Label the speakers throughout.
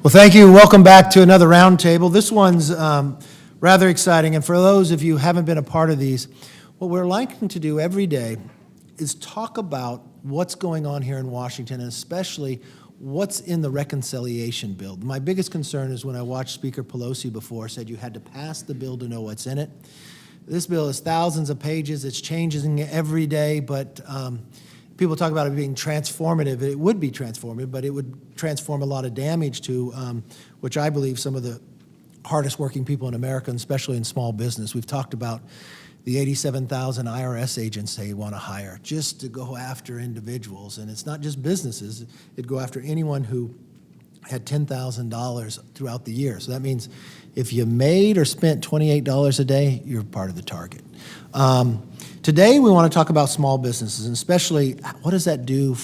Speaker 1: Well, thank you. Welcome back to another roundtable. This one's rather exciting, and for those of you who haven't been a part of these, what we're liking to do every day is talk about what's going on here in Washington, and especially what's in the reconciliation bill. My biggest concern is when I watched Speaker Pelosi before said you had to pass the bill to know what's in it. This bill is thousands of pages. It's changing every day, but people talk about it being transformative. It would be transformative, but it would transform a lot of damage to, which I believe some of the hardest working people in America, and especially in small business. We've talked about the 87,000 IRS agents they want to hire just to go after individuals. And it's not just businesses. It'd go after anyone who had $10,000 throughout the year. So that means if you made or spent $28 a day, you're part of the target. Today, we want to talk about small businesses, and especially what does that do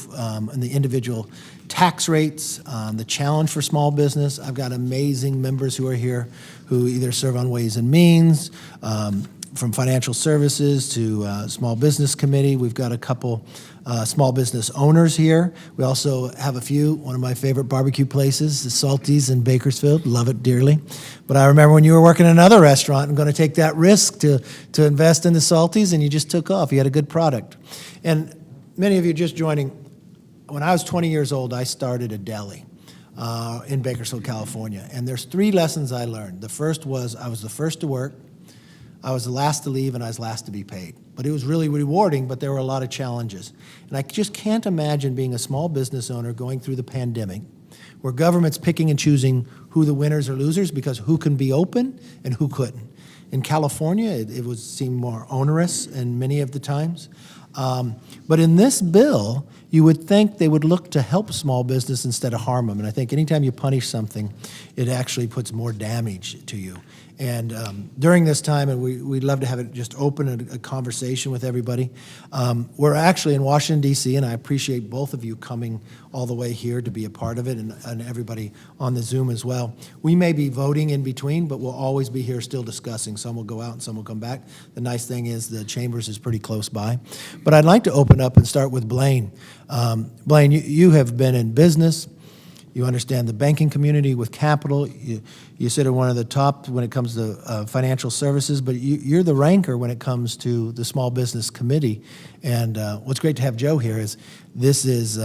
Speaker 1: in the individual tax rates, the challenge for small business. I've got amazing members who are here who either serve on Ways and Means, from financial services to small business committee. We've got a couple small business owners here. We also have a few, one of my favorite barbecue places, the Salties in Bakersfield, love it dearly. But I remember when you were working in another restaurant and going to take that risk to invest in the Salties, and you just took off. You had a good product. And many of you just joining, when I was 20 years old, I started a deli in Bakersfield, California. And there's 3 lessons I learned. The first was I was the first to work, I was the last to leave, and I was last to be paid. But it was really rewarding, but there were a lot of challenges. And I just can't imagine being a small business owner going through the pandemic, where government's picking and choosing who the winners or losers, because who can be open and who couldn't. In California, it would seem more onerous in many of the times. But in this bill, you would think they would look to help small business instead of harm them. And I think anytime you punish something, it actually puts more damage to you. And during this time, and we'd love to have it just open a conversation with everybody. We're actually in Washington, D.C., and I appreciate both of you coming all the way here to be a part of it, and everybody on the Zoom as well. We may be voting in between, but we'll always be here still discussing. Some will go out and some will come back. The nice thing is the chambers is pretty close by. But I'd like to open up and start with Blaine. Blaine, you have been in business. You understand the banking community with capital. You sit at one of the top when it comes to financial services, but you're the ranker when it comes to the Small Business Committee. And what's great to have Joe here is this is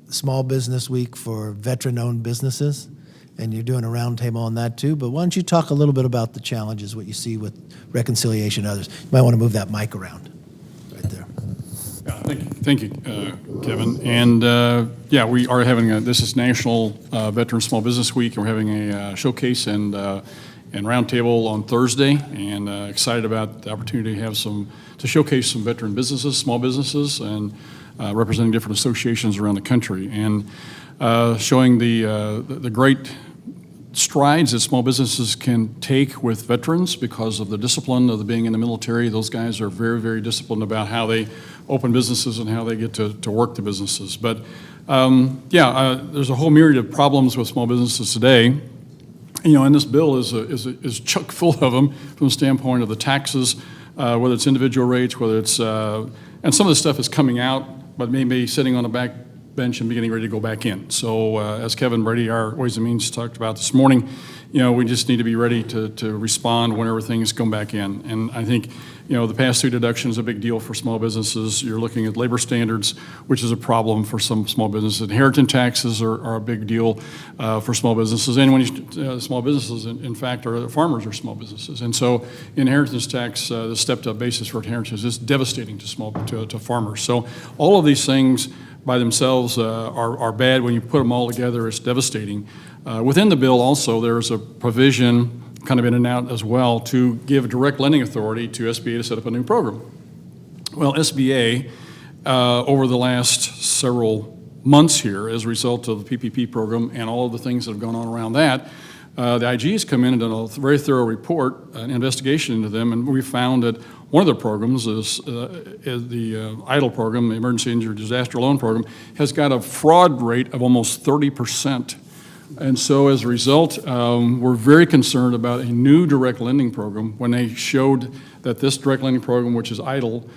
Speaker 1: Small Business Week for veteran-owned businesses, and you're doing a roundtable on that too. But why don't you talk a little bit about the challenges, what you see with reconciliation and others. You might want to move that mic around right there.
Speaker 2: Thank you, Kevin. And yeah, we are having this is National Veteran Small Business Week, and we're having a showcase and roundtable on Thursday, and excited about the opportunity to have to showcase some veteran businesses, small businesses, and representing different associations around the country, and showing the great strides that small businesses can take with veterans because of the discipline of being in the military. Those guys are very, very disciplined about how they open businesses and how they get to work the businesses. But there's a whole myriad of problems with small businesses today. You know, and this bill is chock full of them from the standpoint of the taxes, whether it's individual rates, whether it's and some of the stuff is coming out, but maybe sitting on the back bench and getting ready to go back in. So as Kevin Brady, our Ways and Means, talked about this morning, you know, we just need to be ready to respond whenever things come back in. And I think, you know, the pass-through deduction is a big deal for small businesses. You're looking at labor standards, which is a problem for some small businesses. Inheritance taxes are a big deal for small businesses. And when small businesses, in fact, farmers are small businesses. And so inheritance tax, the stepped-up basis for inheritance, is devastating to farmers. So all of these things by themselves are bad. When you put them all together, it's devastating. Within the bill also, there's a provision kind of in and out as well to give direct lending authority to SBA to set up a new program. Well, SBA, over the last several months here, as a result of the PPP program and all of the things that have gone on around that, the IG has come in and done a very thorough report, an investigation into them, and we found that one of their programs is the EIDL program, the Emergency Injury Disaster Loan Program, has got a fraud rate of almost 30%. And so as a result, we're very concerned about a new direct lending program when they showed that this direct lending program, which is EIDL,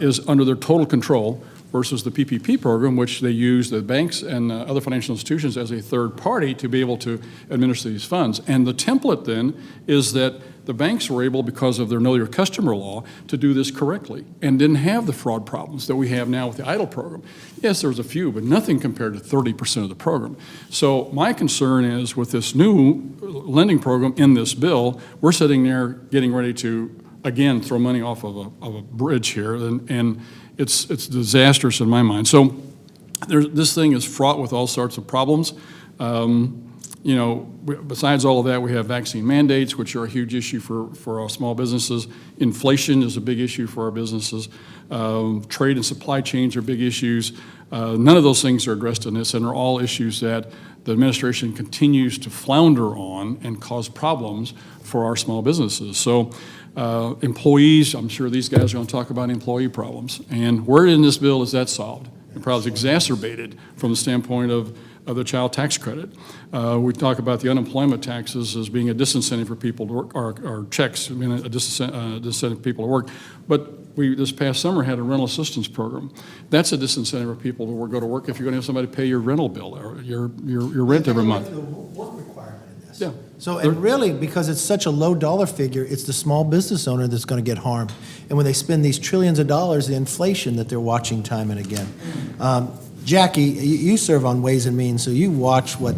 Speaker 2: is under their total control. versus the PPP program, which they use the banks and other financial institutions as a third party to be able to administer these funds. And the template then is that the banks were able, because of their know your customer law, to do this correctly and didn't have the fraud problems that we have now with the EIDL program. Yes, there was a few, but nothing compared to 30% of the program. So my concern is with this new lending program in this bill, we're sitting there getting ready to, again, throw money off of a bridge here, and it's disastrous in my mind. So this thing is fraught with all sorts of problems. You know, besides all of that, we have vaccine mandates, which are a huge issue for our small businesses. Inflation is a big issue for our businesses. Trade and supply chains are big issues. None of those things are addressed in this, and are all issues that the administration continues to flounder on and cause problems for our small businesses. So employees, I'm sure these guys are going to talk about employee problems. And where in this bill is that solved? It probably is exacerbated from the standpoint of the child tax credit. We talk about the unemployment taxes as being a disincentive for people to work, or checks being a disincentive for people to work. But we, this past summer, had a rental assistance program. That's a disincentive for people to go to work if you're going to have somebody pay your rental bill or your rent every month.
Speaker 1: The work requirement in this.
Speaker 2: Yeah.
Speaker 1: So, and really, because it's such a low dollar figure, it's the small business owner that's going to get harmed. And when they spend these trillions of dollars, the inflation that they're watching time and again. Jackie, you serve on Ways and Means, so you watch what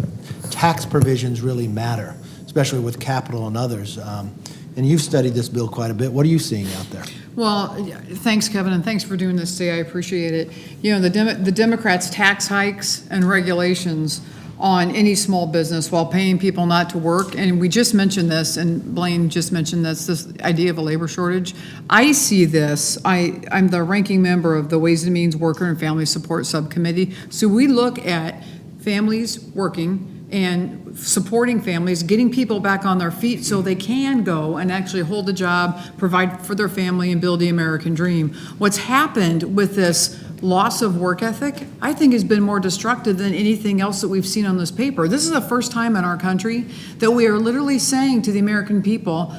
Speaker 1: tax provisions really matter, especially with capital and others. And you've studied this bill quite a bit. What are you seeing out there?
Speaker 3: Well, thanks, Kevin, and thanks for doing this today. I appreciate it. You know, the Democrats' tax hikes and regulations on any small business while paying people not to work, and we just mentioned this, and Blaine just mentioned this idea of a labor shortage. I see this, I'm the ranking member of the Ways and Means Worker and Family Support Subcommittee, so we look at families working and supporting families, getting people back on their feet so they can go and actually hold a job, provide for their family, and build the American dream. What's happened with this loss of work ethic, I think, has been more destructive than anything else that we've seen on this paper. This is the first time in our country that we are literally saying to the American people,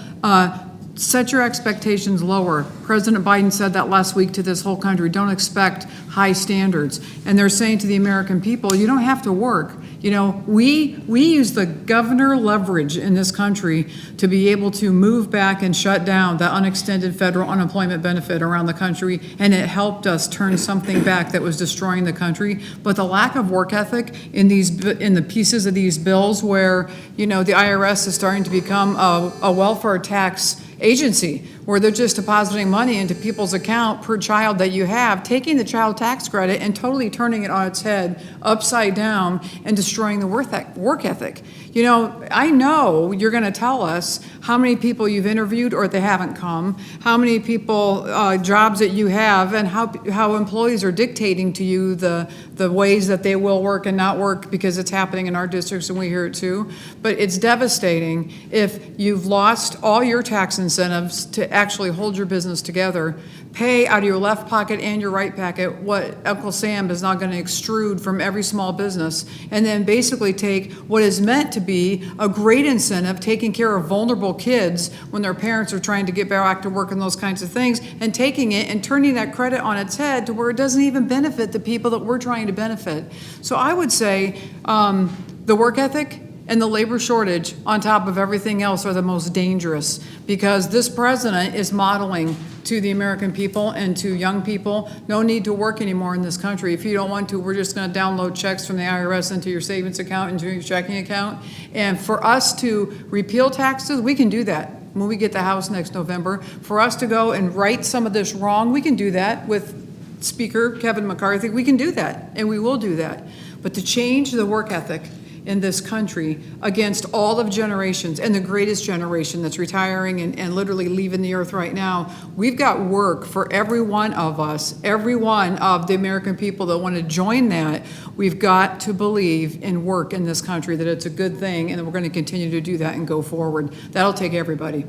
Speaker 3: set your expectations lower. President Biden said that last week to this whole country, don't expect high standards. And they're saying to the American people, you don't have to work. You know, we use the governor leverage in this country to be able to move back and shut down the unextended federal unemployment benefit around the country, and it helped us turn something back that was destroying the country. But the lack of work ethic in the pieces of these bills where, you know, the IRS is starting to become a welfare tax agency where they're just depositing money into people's account per child that you have, taking the child tax credit and totally turning it on its head, upside down, and destroying the work ethic. You know, I know you're going to tell us how many people you've interviewed or they haven't come, how many people, jobs that you have, and how employees are dictating to you the ways that they will work and not work, because it's happening in our districts and we hear it too. But it's devastating if you've lost all your tax incentives to actually hold your business together, pay out of your left pocket and your right pocket what Uncle Sam is not going to extrude from every small business, and then basically take what is meant to be a great incentive, taking care of vulnerable kids when their parents are trying to get back to work and those kinds of things, and taking it and turning that credit on its head to where it doesn't even benefit the people that we're trying to benefit. So I would say the work ethic and the labor shortage on top of everything else are the most dangerous, because this president is modeling to the American people and to young people, no need to work anymore in this country. If you don't want to, we're just going to download checks from the IRS into your savings account, into your checking account. And for us to repeal taxes, we can do that when we get the House next November. For us to go and right some of this wrong, we can do that with Speaker Kevin McCarthy. We can do that, and we will do that. But to change the work ethic in this country against all of generations, and the greatest generation that's retiring and literally leaving the earth right now, we've got work for every one of us, every one of the American people that want to join that. We've got to believe in work in this country, that it's a good thing, and that we're going to continue to do that and go forward. That'll take everybody.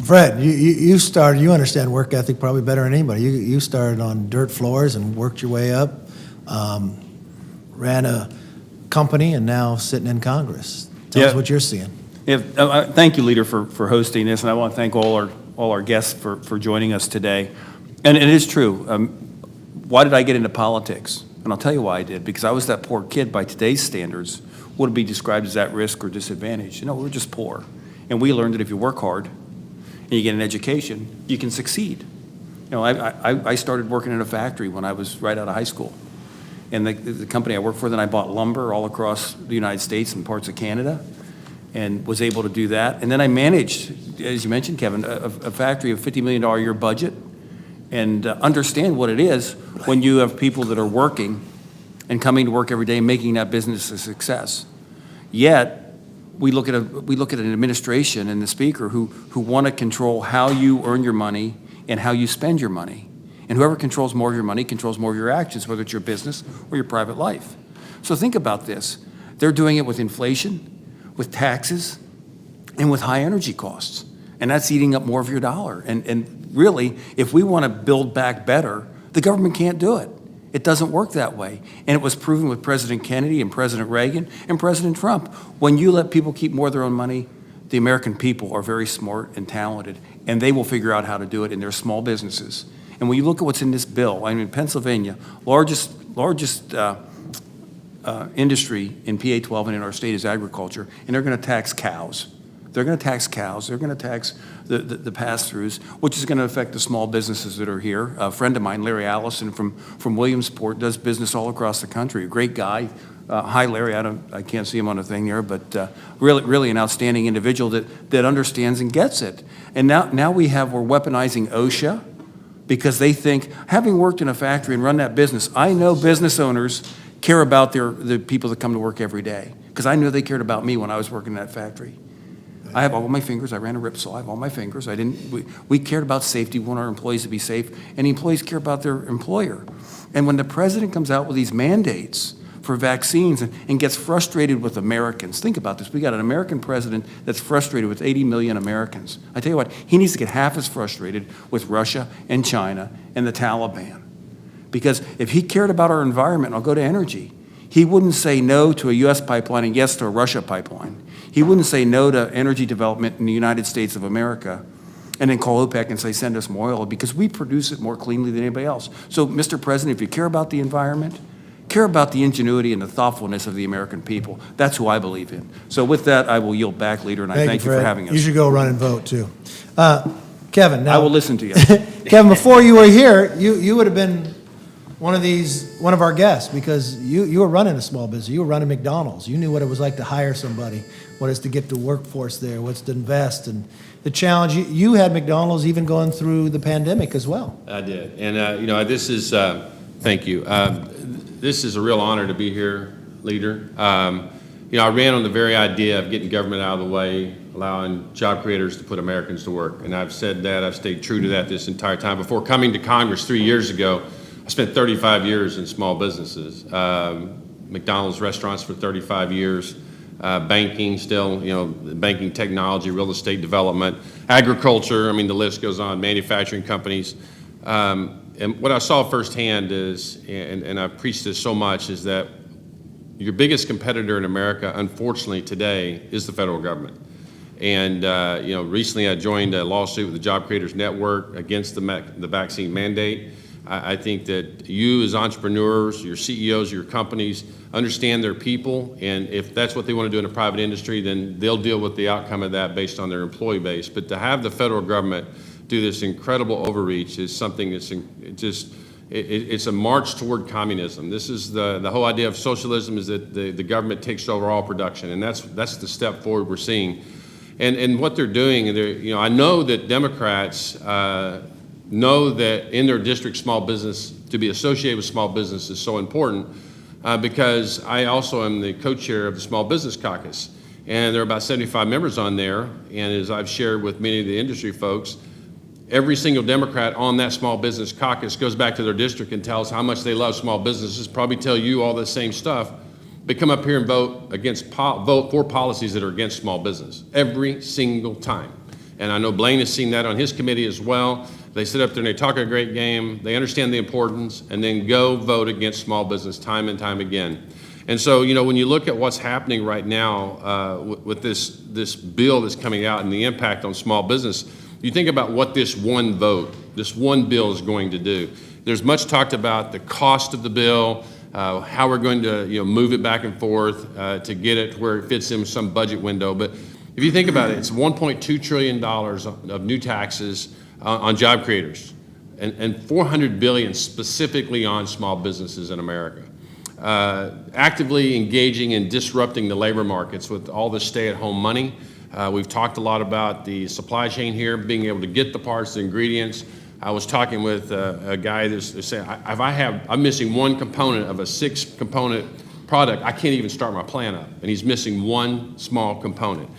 Speaker 1: Fred, you started, you understand work ethic probably better than anybody. You started on dirt floors and worked your way up, ran a company, and now sitting in Congress. Tell us what you're seeing.
Speaker 4: Yeah, thank you, Leader, for hosting this, and I want to thank all our guests for joining us today. And it is true. why did I get into politics? And I'll tell you why I did. Because I was that poor kid by today's standards, would be described as at risk or disadvantaged. You know, we're just poor. And we learned that if you work hard and you get an education, you can succeed. You know, I started working in a factory when I was right out of high school. And the company I worked for, then I bought lumber all across the United States and parts of Canada, and was able to do that. And then I managed, as you mentioned, Kevin, a factory of $50 million a year budget, and understand what it is when you have people that are working and coming to work every day and making that business a success. Yet, we look at an administration and the speaker who want to control how you earn your money and how you spend your money. And whoever controls more of your money controls more of your actions, whether it's your business or your private life. So think about this. They're doing it with inflation, with taxes, and with high energy costs. And that's eating up more of your dollar. And really, if we want to build back better, the government can't do it. It doesn't work that way. And it was proven with President Kennedy and President Reagan and President Trump. When you let people keep more of their own money, the American people are very smart and talented, and they will figure out how to do it in their small businesses. And when you look at what's in this bill, I mean, Pennsylvania, largest industry in PA 12 and in our state is agriculture, and they're going to tax cows. They're going to tax cows. They're going to tax the pass-throughs, which is going to affect the small businesses that are here. A friend of mine, Larry Allison from Williamsport, does business all across the country. A great guy. Hi, Larry. I can't see him on the thing here, but really an outstanding individual that understands and gets it. And now we're weaponizing OSHA, because they think, having worked in a factory and run that business, I know business owners care about the people that come to work every day, because I knew they cared about me when I was working in that factory. I have all my fingers. I ran a ripsaw. I have all my fingers. We cared about safety. We want our employees to be safe, and the employees care about their employer. And when the president comes out with these mandates for vaccines and gets frustrated with Americans, think about this. We got an American president that's frustrated with 80 million Americans. I tell you what, he needs to get half as frustrated with Russia and China and the Taliban. Because if he cared about our environment, I'll go to energy, he wouldn't say no to a U.S. pipeline and yes to a Russia pipeline. He wouldn't say no to energy development in the United States of America and then call OPEC and say, send us more oil, because we produce it more cleanly than anybody else. So, Mr. President, if you care about the environment, care about the ingenuity and the thoughtfulness of the American people. That's who I believe in. So with that, I will yield back, Leader, and I thank you for having us.
Speaker 1: You should go run and vote, too. Kevin, now.
Speaker 4: I will listen to you.
Speaker 1: Kevin, before you were here, you would have been one of our guests, because you were running a small business. You were running McDonald's. You knew what it was like to hire somebody, what it's to get the workforce there, what's to invest, and the challenge. You had McDonald's even going through the pandemic as well.
Speaker 5: I did. And, this is, thank you. This is a real honor to be here, Leader. I ran on the very idea of getting government out of the way, allowing job creators to put Americans to work. And I've said that, I've stayed true to that this entire time. Before coming to Congress 3 years ago, I spent 35 years in small businesses, McDonald's restaurants for 35 years, banking still, banking technology, real estate development, agriculture, the list goes on, manufacturing companies. And what I saw firsthand is, and I've preached this so much, is that your biggest competitor in America, unfortunately today, is the federal government. And recently I joined a lawsuit with the Job Creators Network against the vaccine mandate. I think that you as entrepreneurs, your CEOs, your companies, understand their people, and if that's what they want to do in a private industry, then they'll deal with the outcome of that based on their employee base. But to have the federal government do this incredible overreach is something that's it's a march toward communism. This is the whole idea of socialism, is that the government takes over all production, and that's the step forward we're seeing. And what they're doing, and I know that Democrats know that in their district, small business, to be associated with small business is so important, because I also am the co-chair of the Small Business Caucus, and there are about 75 members on there, and as I've shared with many of the industry folks, every single Democrat on that Small Business Caucus goes back to their district and tells how much they love small businesses, probably tell you all the same stuff, but come up here and vote for policies that are against small business every single time. And I know Blaine has seen that on his committee as well. They sit up there and they talk a great game, they understand the importance, and then go vote against small business time and time again. And so, when you look at what's happening right now with this bill that's coming out and the impact on small business, you think about what this one vote, this one bill is going to do. There's much talked about the cost of the bill, how we're going to move it back and forth to get it where it fits in some budget window. But if you think about it, it's $1.2 trillion of new taxes on job creators and $400 billion specifically on small businesses in America. Actively engaging and disrupting the labor markets with all the stay-at-home money. We've talked a lot about the supply chain here, being able to get the parts, the ingredients. I was talking with a guy that's saying, if I'm missing one component of a 6-component product, I can't even start my plant up, and he's missing one small component.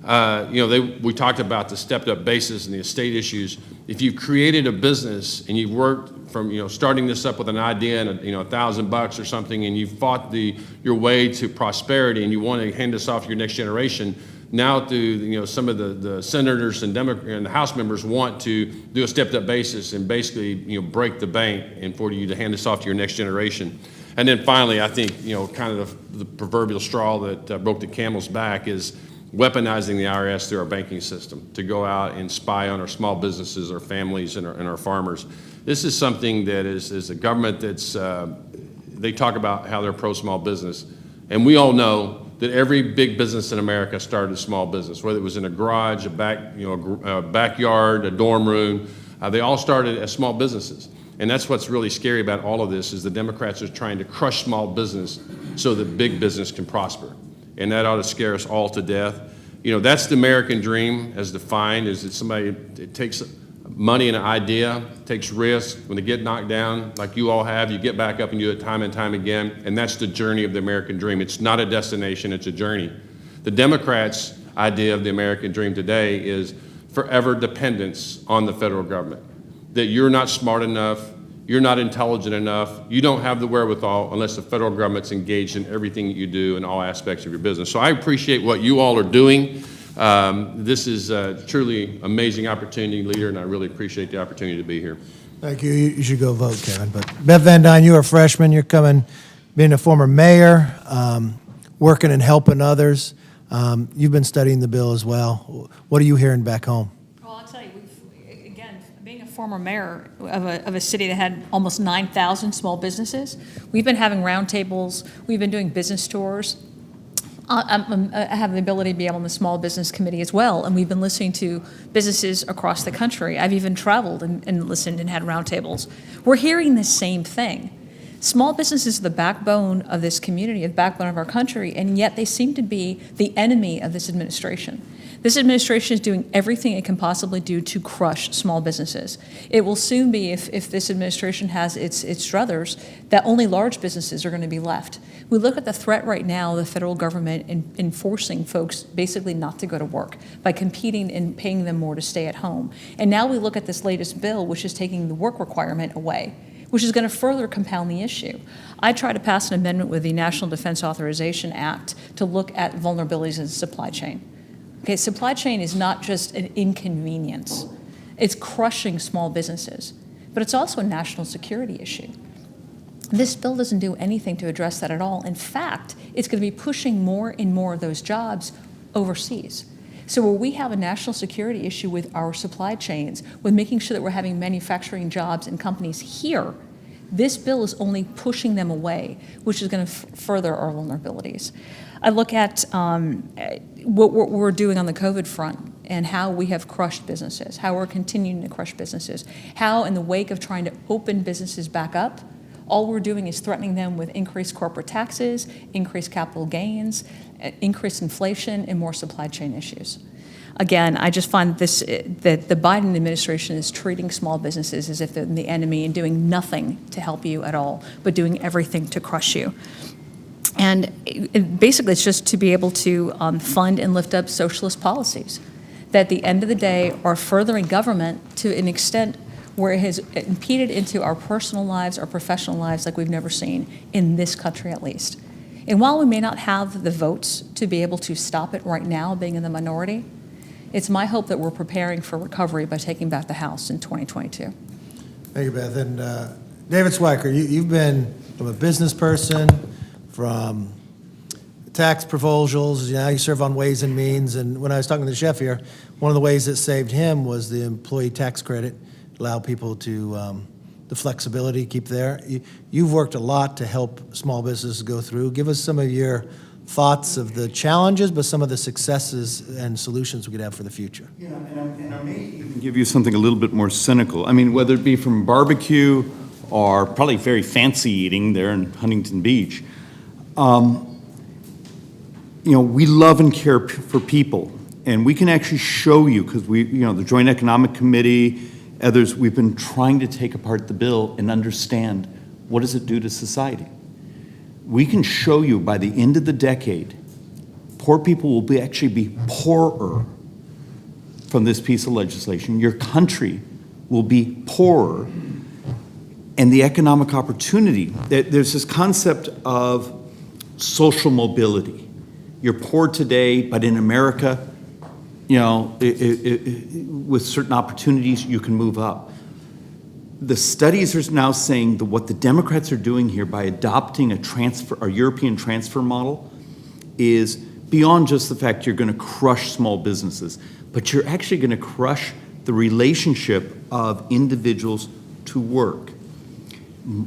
Speaker 5: We talked about the stepped-up basis and the estate issues. If you've created a business and you've worked from starting this up with an idea and $1,000 or something, and you've fought your way to prosperity, and you want to hand this off to your next generation. Now, through some of the senators and the House members want to do a stepped-up basis and basically break the bank and for you to hand this off to your next generation. And then finally, I think kind of the proverbial straw that broke the camel's back is weaponizing the IRS through our banking system to go out and spy on our small businesses, our families, and our farmers. This is something that is a government that's they talk about how they're pro-small business, and we all know that every big business in America started a small business, whether it was in a garage, a backyard, a dorm room. They all started as small businesses. And that's what's really scary about all of this is the Democrats are trying to crush small business so that big business can prosper. And that ought to scare us all to death. That's the American dream as defined, is that somebody it takes money and an idea, takes risk. When they get knocked down, like you all have, you get back up and do it time and time again. And that's the journey of the American dream. It's not a destination, it's a journey. The Democrats' idea of the American dream today is forever dependence on the federal government. That you're not smart enough, you're not intelligent enough, you don't have the wherewithal unless the federal government's engaged in everything that you do in all aspects of your business. So I appreciate what you all are doing. This is a truly amazing opportunity, leader, and I really appreciate the opportunity to be here.
Speaker 1: Thank you. You should go vote, Kevin. But Beth Van Dyne, you're a freshman. You're coming, being a former mayor, working and helping others. You've been studying the bill as well. What are you hearing back home?
Speaker 6: Well, I'll tell you, again, being a former mayor of a city that had almost 9,000 small businesses, we've been having roundtables, we've been doing business tours. I have the ability to be on the Small Business Committee as well, and we've been listening to businesses across the country. I've even traveled and listened and had roundtables. We're hearing the same thing. Small businesses are the backbone of this community, the backbone of our country, and yet they seem to be the enemy of this administration. This administration is doing everything it can possibly do to crush small businesses. It will soon be, if this administration has its druthers, that only large businesses are going to be left. We look at the threat right now of the federal government in forcing folks basically not to go to work by competing and paying them more to stay at home. And now we look at this latest bill, which is taking the work requirement away, which is going to further compound the issue. I tried to pass an amendment with the National Defense Authorization Act to look at vulnerabilities in the supply chain. Okay, supply chain is not just an inconvenience. It's crushing small businesses, but it's also a national security issue. This bill doesn't do anything to address that at all. In fact, it's going to be pushing more and more of those jobs overseas. So where we have a national security issue with our supply chains, with making sure that we're having manufacturing jobs and companies here, this bill is only pushing them away, which is going to further our vulnerabilities. I look at what we're doing on the COVID front and how we have crushed businesses, how we're continuing to crush businesses, how in the wake of trying to open businesses back up, all we're doing is threatening them with increased corporate taxes, increased capital gains, increased inflation, and more supply chain issues. Again, I just find that the Biden administration is treating small businesses as if they're the enemy and doing nothing to help you at all, but doing everything to crush you. And basically, it's just to be able to fund and lift up socialist policies that at the end of the day are furthering government to an extent where it has impeded into our personal lives, our professional lives like we've never seen, in this country at least. And while we may not have the votes to be able to stop it right now, being in the minority, it's my hope that we're preparing for recovery by taking back the House in 2022.
Speaker 1: Thank you, Beth. And David Swiker, you've been from a business person, from tax proposals, now you serve on Ways and Means. And when I was talking to the chef here, one of the ways that saved him was the employee tax credit, allow people to the flexibility, keep there. You've worked a lot to help small businesses go through. Give us some of your thoughts of the challenges, but some of the successes and solutions we could have for the future.
Speaker 7: Yeah, and I may even give you something a little bit more cynical. I mean, whether it be from barbecue or probably very fancy eating there in Huntington Beach, we love and care for people, and we can actually show you, because the Joint Economic Committee, others, we've been trying to take apart the bill and understand what does it do to society. We can show you by the end of the decade, poor people will actually be poorer from this piece of legislation. Your country will be poorer, and the economic opportunity. There's this concept of social mobility. You're poor today, but in America, with certain opportunities, you can move up. The studies are now saying that what the Democrats are doing here by adopting a European transfer model is beyond just the fact you're going to crush small businesses, but you're actually going to crush the relationship of individuals to work.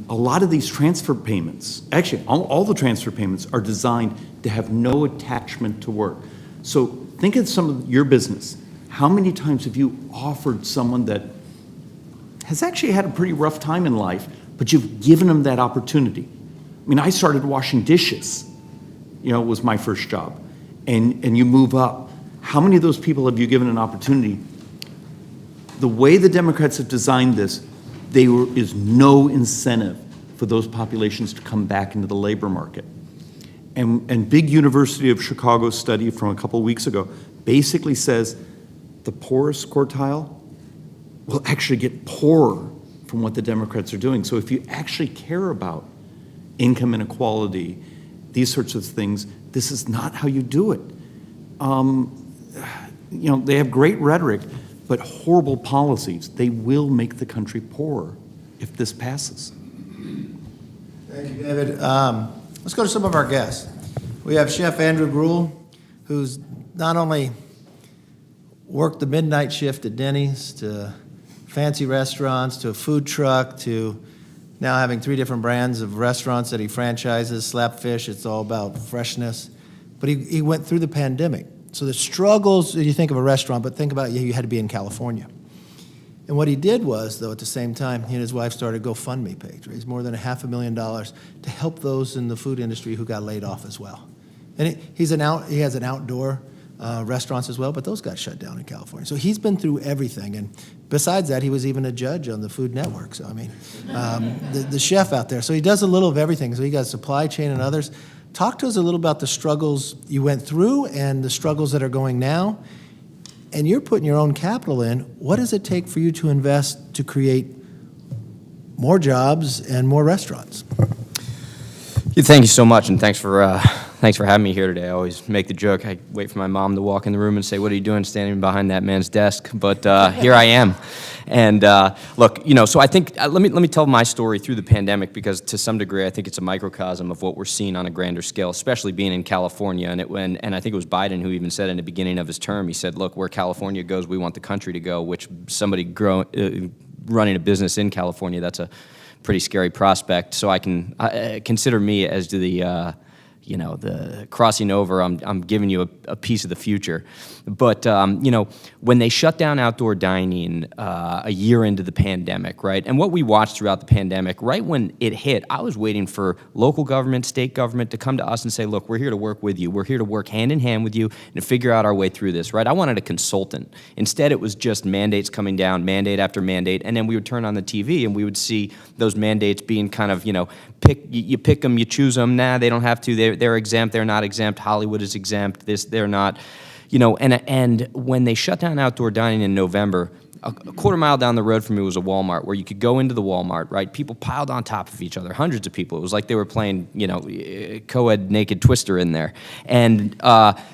Speaker 7: A lot of these transfer payments, actually all the transfer payments, are designed to have no attachment to work. So think of some of your business. How many times have you offered someone that has actually had a pretty rough time in life, but you've given them that opportunity? I mean, I started washing dishes, was my first job, and you move up. How many of those people have you given an opportunity? The way the Democrats have designed this, there is no incentive for those populations to come back into the labor market. And big University of Chicago study from a couple of weeks ago basically says the poorest quartile will actually get poorer from what the Democrats are doing. So if you actually care about income inequality, these sorts of things, this is not how you do it. They have great rhetoric, but horrible policies. They will make the country poorer if this passes.
Speaker 1: Thank you, David. Let's go to some of our guests. We have Chef Andrew Gruel, who's not only worked the midnight shift at Denny's, to fancy restaurants, to a food truck, to now having 3 different brands of restaurants that he franchises. Slapfish, it's all about freshness. But he went through the pandemic. So the struggles, you think of a restaurant, but think about you had to be in California. And what he did was, though, at the same time, he and his wife started a GoFundMe page, raised more than $500,000 to help those in the food industry who got laid off as well. And he has an outdoor restaurants as well, but those got shut down in California. So he's been through everything. And besides that, he was even a judge on the Food Network. So, I mean, the chef out there. So he does a little of everything. So he got supply chain and others. Talk to us a little about the struggles you went through and the struggles that are going now. And you're putting your own capital in. What does it take for you to invest to create more jobs and more restaurants?
Speaker 8: Thank you so much, and thanks for having me here today. I always make the joke, I wait for my mom to walk in the room and say, "What are you doing standing behind that man's desk?" But here I am. And look, so I think, let me tell my story through the pandemic, because to some degree I think it's a microcosm of what we're seeing on a grander scale, especially being in California. And I think it was Biden who even said in the beginning of his term, he said, look, where California goes, we want the country to go, which somebody running a business in California, that's a pretty scary prospect. So I can consider me as the crossing over. I'm giving you a piece of the future. But when they shut down outdoor dining a year into the pandemic, right? And what we watched throughout the pandemic, right when it hit, I was waiting for local government, state government to come to us and say, look, we're here to work with you. We're here to work hand in hand with you and to figure out our way through this, right? I wanted a consultant. Instead, it was just mandates coming down, mandate after mandate, and then we would turn on the TV and we would see those mandates being kind of, you pick them, you choose them. Nah, they don't have to. They're exempt. They're not exempt. Hollywood is exempt. They're not. And when they shut down outdoor dining in November, a quarter mile down the road from me was a Walmart where you could go into the Walmart, right? People piled on top of each other, hundreds of people. It was like they were playing, co-ed naked Twister in there. And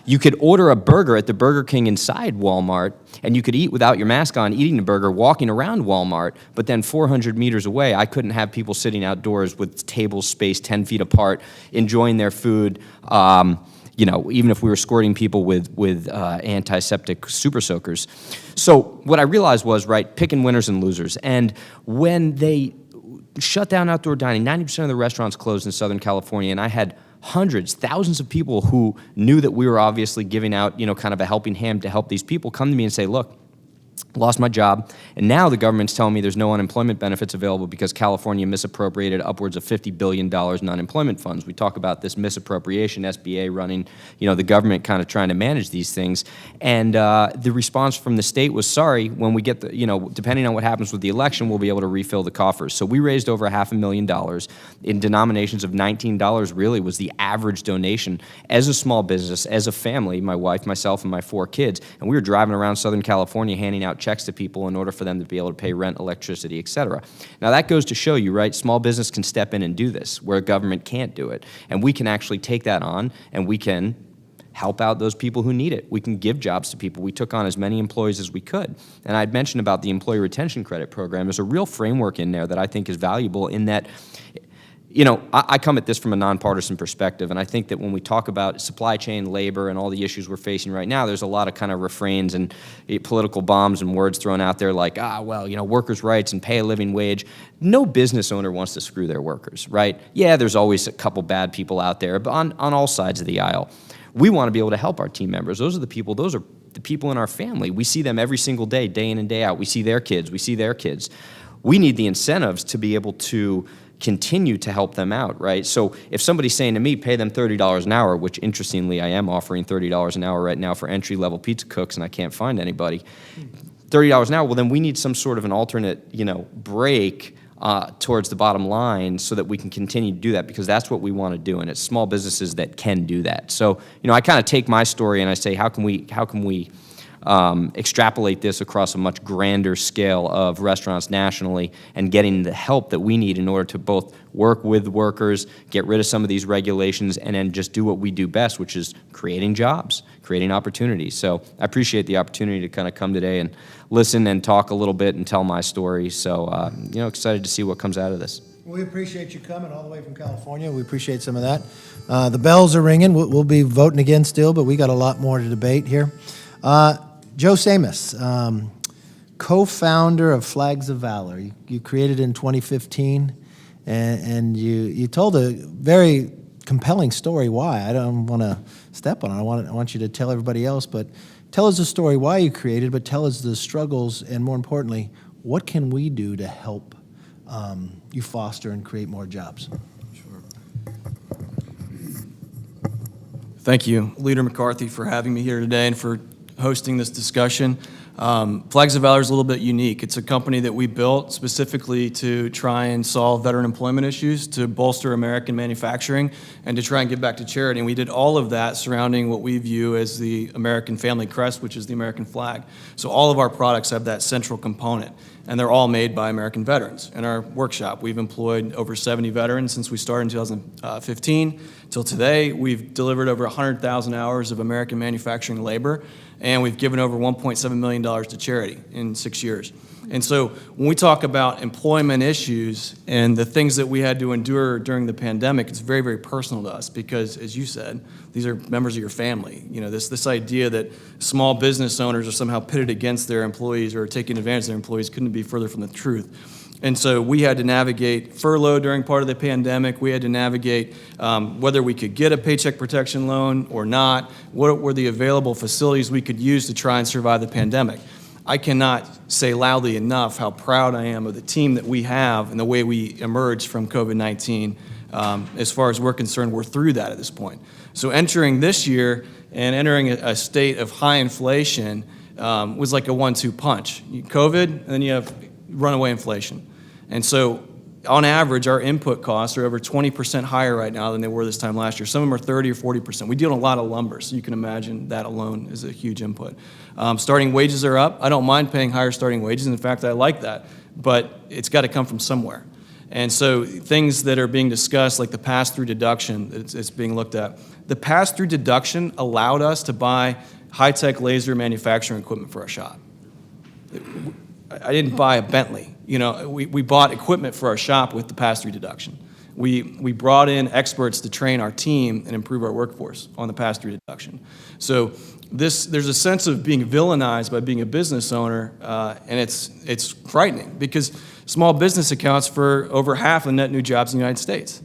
Speaker 8: you could order a burger at the Burger King inside Walmart, and you could eat without your mask on, eating the burger, walking around Walmart. But then 400 meters away, I couldn't have people sitting outdoors with tables spaced 10 feet apart, enjoying their food. Even if we were squirting people with antiseptic super soakers. So what I realized was, right, picking winners and losers. And when they shut down outdoor dining. 90% of the restaurants closed in Southern California, and I had hundreds, thousands of people who knew that we were obviously giving out, kind of a helping hand to help these people come to me and say, look, lost my job, and now the government's telling me there's no unemployment benefits available because California misappropriated upwards of $50 billion in unemployment funds. We talk about this misappropriation, SBA running, the government kind of trying to manage these things. And the response from the state was, sorry, when we get depending on what happens with the election, we'll be able to refill the coffers. So we raised over $500,000 in denominations of $19 really was the average donation as a small business, as a family, my wife, myself, and my 4 kids. And we were driving around Southern California handing out checks to people in order for them to be able to pay rent, electricity, et cetera. Now that goes to show you, right, small business can step in and do this where government can't do it. And we can actually take that on and we can help out those people who need it. We can give jobs to people. We took on as many employees as we could. And I'd mentioned about the Employee Retention Credit Program. There's a real framework in there that I think is valuable in that I come at this from a nonpartisan perspective, and I think that when we talk about supply chain, labor, and all the issues we're facing right now, there's a lot of kind of refrains and political bombs and words thrown out there like, workers' rights and pay a living wage. No business owner wants to screw their workers, right? Yeah, there's always a couple bad people out there, but on all sides of the aisle. We want to be able to help our team members. Those are the people in our family. We see them every single day, day in and day out. We see their kids. We see their kids. We need the incentives to be able to continue to help them out, right? So if somebody's saying to me, pay them $30 an hour, which interestingly I am offering $30 an hour right now for entry-level pizza cooks and I can't find anybody, $30 an hour, well then we need some sort of an alternate, break towards the bottom line so that we can continue to do that because that's what we want to do and it's small businesses that can do that. So, I kind of take my story and I say, how can we extrapolate this across a much grander scale of restaurants nationally and getting the help that we need in order to both work with workers, get rid of some of these regulations, and then just do what we do best, which is creating jobs, creating opportunities. So I appreciate the opportunity to kind of come today and listen and talk a little bit and tell my story. So, excited to see what comes out of this.
Speaker 1: We appreciate you coming all the way from California. We appreciate some of that. The bells are ringing. We'll be voting again still, but we got a lot more to debate here. Joe Samus, co-founder of Flags of Valor. You created it in 2015, and you told a very compelling story why. I don't want to step on it. I want you to tell everybody else, but tell us the story why you created, but tell us the struggles, and more importantly, what can we do to help you foster and create more jobs?
Speaker 9: Thank you, Leader McCarthy, for having me here today and for hosting this discussion. Flags of Valor is a little bit unique. It's a company that we built specifically to try and solve veteran employment issues, to bolster American manufacturing, and to try and give back to charity. And we did all of that surrounding what we view as the American family crest, which is the American flag. So all of our products have that central component, and they're all made by American veterans. In our workshop, we've employed over 70 veterans since we started in 2015 till today. We've delivered over 100,000 hours of American manufacturing labor, and we've given over $1.7 million to charity in 6 years. And so when we talk about employment issues and the things that we had to endure during the pandemic, it's very, very personal to us because, as you said, these are members of your family. This idea that small business owners are somehow pitted against their employees or taking advantage of their employees couldn't be further from the truth. And so we had to navigate furlough during part of the pandemic. We had to navigate whether we could get a paycheck protection loan or not. What were the available facilities we could use to try and survive the pandemic? I cannot say loudly enough how proud I am of the team that we have and the way we emerged from COVID-19. As far as we're concerned, we're through that at this point. So entering this year and entering a state of high inflation was like a 1-2 punch. COVID, and then you have runaway inflation. And so on average, our input costs are over 20% higher right now than they were this time last year. Some of them are 30 or 40%. We deal in a lot of lumber, so you can imagine that alone is a huge input. Starting wages are up. I don't mind paying higher starting wages. In fact, I like that. But it's got to come from somewhere. And so things that are being discussed, like the pass-through deduction, it's being looked at. The pass-through deduction allowed us to buy high-tech laser manufacturing equipment for our shop. I didn't buy a Bentley. We bought equipment for our shop with the pass-through deduction. We brought in experts to train our team and improve our workforce on the pass-through deduction. So there's a sense of being villainized by being a business owner, and it's frightening because Small business accounts for over half of net new jobs in the United States.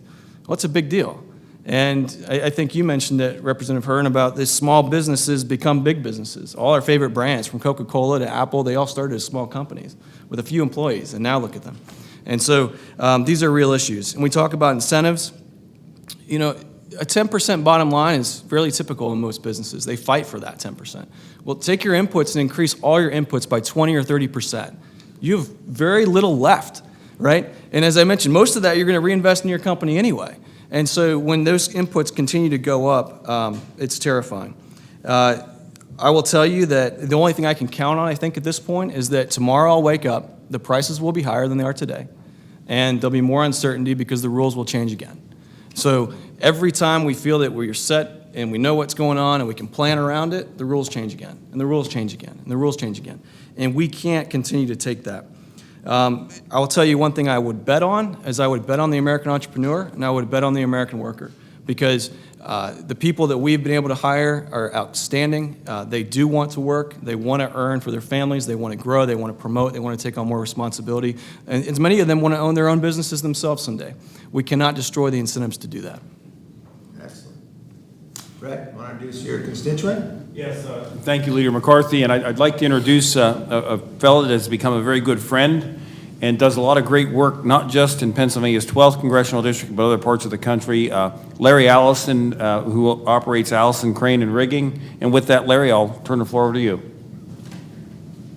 Speaker 9: Well, it's a big deal. And I think you mentioned it, Representative Hearn, about this small businesses become big businesses. All our favorite brands, from Coca-Cola to Apple, they all started as small companies with a few employees, and now look at them. And so these are real issues. And we talk about incentives. You know, a 10% bottom line is fairly typical in most businesses. They fight for that 10%. Well, take your inputs and increase all your inputs by 20 or 30%. You have very little left, right? And as I mentioned, most of that you're going to reinvest in your company anyway. And so when those inputs continue to go up, it's terrifying. I will tell you that the only thing I can count on, I think, at this point is that tomorrow I'll wake up, the prices will be higher than they are today, and there'll be more uncertainty because the rules will change again. So every time we feel that we're set and we know what's going on and we can plan around it, the rules change again, and the rules change again, and the rules change again. And we can't continue to take that. I will tell you one thing I would bet on, is I would bet on the American entrepreneur, and I would bet on the American worker, because the people that we've been able to hire are outstanding. They do want to work. They want to earn for their families. They want to grow. They want to promote. They want to take on more responsibility. And as many of them want to own their own businesses themselves someday. We cannot destroy the incentives to do that.
Speaker 1: Excellent. Brett, want to introduce your constituent?
Speaker 4: Yes. Thank you, Leader McCarthy. And I'd like to introduce a fellow that has become a very good friend and does a lot of great work, not just in Pennsylvania's 12th Congressional District, but other parts of the country. Larry Allison, who operates Allison Crane and Rigging. And with that, Larry, I'll turn the floor over to you.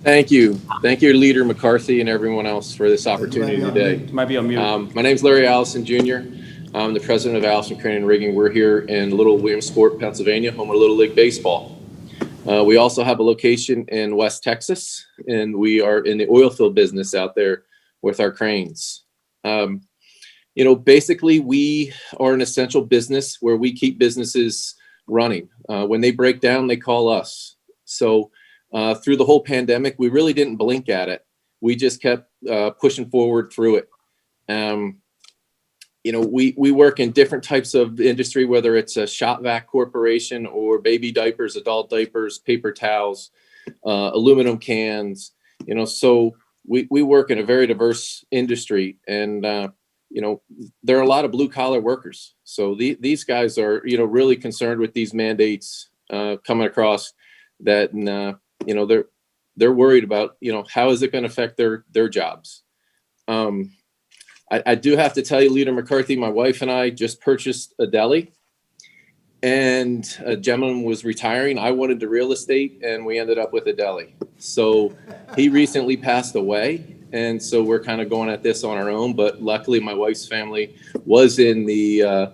Speaker 10: Thank you. Thank you, Leader McCarthy and everyone else for this opportunity today.
Speaker 4: Might be on mute.
Speaker 10: My name's Larry Allison Jr. I'm the president of Allison Crane and Rigging. We're here in Little Williamsport, Pennsylvania, home of Little League Baseball. We also have a location in West Texas, and we are in the oil field business out there with our cranes. Basically, we are an essential business where we keep businesses running. When they break down, they call us. So through the whole pandemic, we really didn't blink at it. We just kept pushing forward through it. We work in different types of industry, whether it's a shop vac corporation or baby diapers, adult diapers, paper towels, aluminum cans, so we work in a very diverse industry, and there are a lot of blue collar workers. So these guys are, really concerned with these mandates coming across that, and they're worried about, how is it going to affect their jobs. I do have to tell you, Leader McCarthy, my wife and I just purchased a deli, and a gentleman was retiring. I wanted the real estate, and we ended up with a deli. So he recently passed away, and so we're kind of going at this on our own. But luckily, my wife's family was in the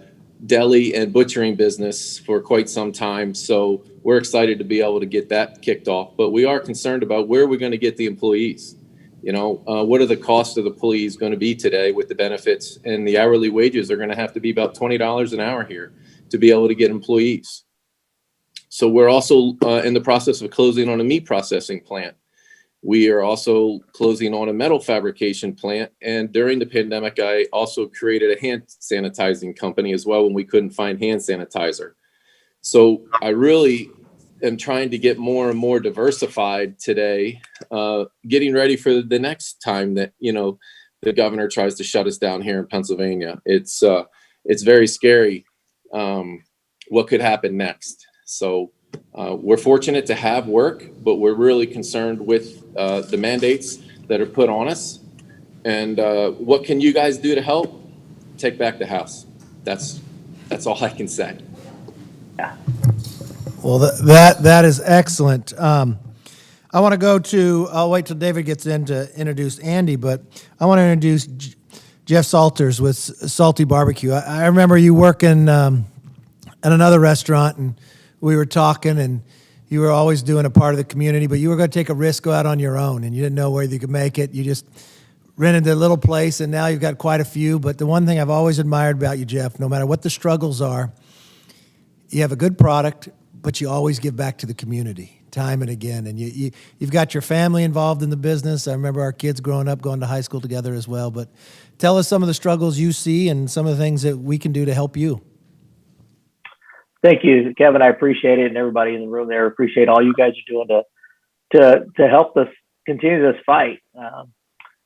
Speaker 10: deli and butchering business for quite some time. So we're excited to be able to get that kicked off. But we are concerned about where we're going to get the employees. What are the costs of the employees going to be today with the benefits, and the hourly wages are going to have to be about $20 an hour here to be able to get employees. So we're also in the process of closing on a meat processing plant. We are also closing on a metal fabrication plant. And during the pandemic, I also created a hand sanitizing company as well when we couldn't find hand sanitizer. So I really am trying to get more and more diversified today, getting ready for the next time that, the governor tries to shut us down here in Pennsylvania. It's very scary what could happen next. So we're fortunate to have work, but we're really concerned with the mandates that are put on us. And what can you guys do to help? Take back the House. That's all I can say.
Speaker 1: Well, that is excellent. I want to go to, I'll wait till David gets in to introduce Andy, but I want to introduce Jeff Salters with Salty Barbecue. I remember you working at another restaurant, and we were talking, and you were always doing a part of the community, but you were going to take a risk, go out on your own, and you didn't know whether you could make it. You just rented a little place, and now you've got quite a few. But the one thing I've always admired about you, Jeff, no matter what the struggles are, you have a good product, but you always give back to the community time and again. And you've got your family involved in the business. I remember our kids growing up, going to high school together as well. But tell us some of the struggles you see and some of the things that we can do to help you.
Speaker 11: Thank you, Kevin. I appreciate it, and everybody in the room there. Appreciate all you guys are doing to help us continue this fight.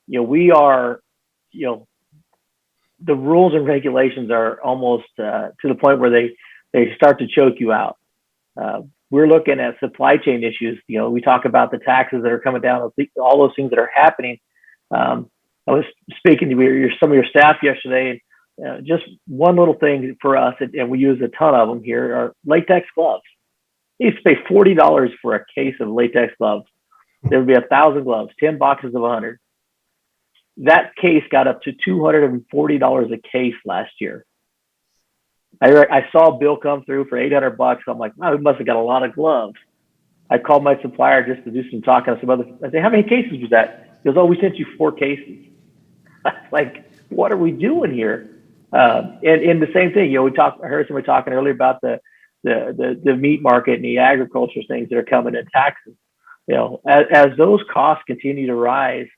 Speaker 11: we are, the rules and regulations are almost to the point where they start to choke you out. We're looking at supply chain issues. We talk about the taxes that are coming down, all those things that are happening. I was speaking to some of your staff yesterday, and just one little thing for us, and we use a ton of them here, are latex gloves. You used to pay $40 for a case of latex gloves. There would be 1,000 gloves, 10 boxes of 100. That case got up to $240 a case last year. I saw a bill come through for $800. I'm like, wow, we must have got a lot of gloves. I called my supplier just to do some talking. I said, how many cases was that? He goes, oh, we sent you 4 cases. Like, what are we doing here? And the same thing, I heard somebody talking earlier about the meat market and the agriculture things that are coming in taxes. As those costs continue to rise,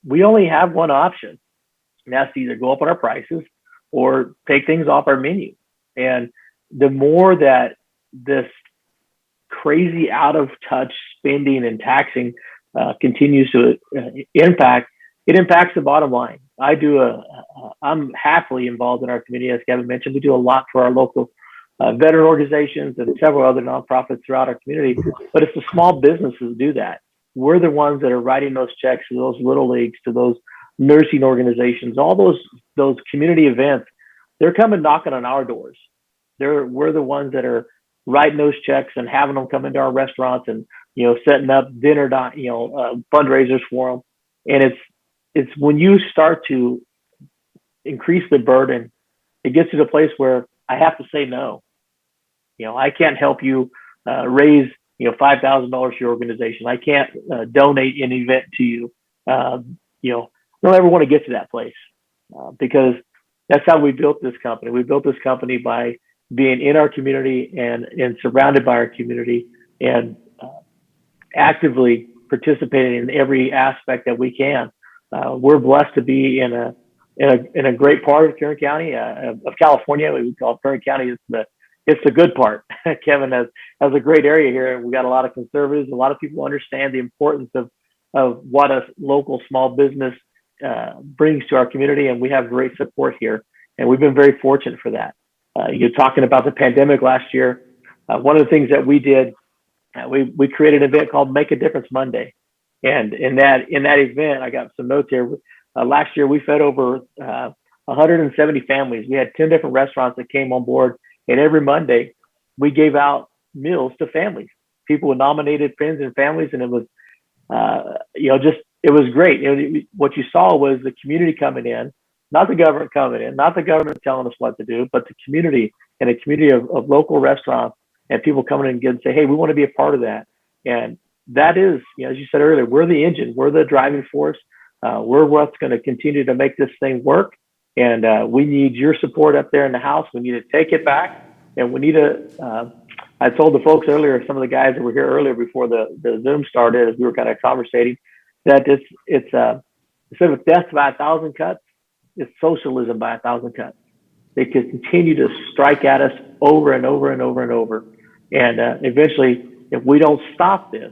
Speaker 11: we only have one option, and that's to either go up on our prices or take things off our menu. And the more that this crazy out of touch spending and taxing continues to impact, it impacts the bottom line. I'm happily involved in our community. As Kevin mentioned, we do a lot for our local veteran organizations and several other nonprofits throughout our community, but it's the small businesses who do that. We're the ones that are writing those checks to those little leagues, to those nursing organizations, all those community events. They're coming knocking on our doors. We're the ones that are writing those checks and having them come into our restaurants and setting up dinner, fundraisers for them. And it's when you start to increase the burden, it gets to the place where I have to say no. I can't help you raise $5,000 to your organization. I can't donate an event to you. I don't ever want to get to that place because that's how we built this company. We built this company by being in our community and surrounded by our community and actively participating in every aspect that we can. We're blessed to be in a great part of Kern County of California. We call Kern County it's the good part. Kevin has a great area here. We got a lot of conservatives. A lot of people understand the importance of what a local small business brings to our community, and we have great support here. And we've been very fortunate for that. You're talking about the pandemic last year. One of the things that we did, we created an event called Make a Difference Monday. And in that event, I got some notes here. Last year, we fed over 170 families. We had 10 different restaurants that came on board. And every Monday, we gave out meals to families. People with nominated friends and families, and it was, it was great. What you saw was the community coming in, not the government coming in, not the government telling us what to do, but the community and a community of local restaurants and people coming in and say, hey, we want to be a part of that. And that is, as you said earlier, we're the engine, we're the driving force. We're what's going to continue to make this thing work. And we need your support up there in the House. We need to take it back. And we need to, I told the folks earlier, some of the guys that were here earlier before the Zoom started, as we were kind of conversating, that it's instead of death by 1,000 cuts, it's socialism by 1,000 cuts. They could continue to strike at us over and over and over and over. And eventually, if we don't stop this,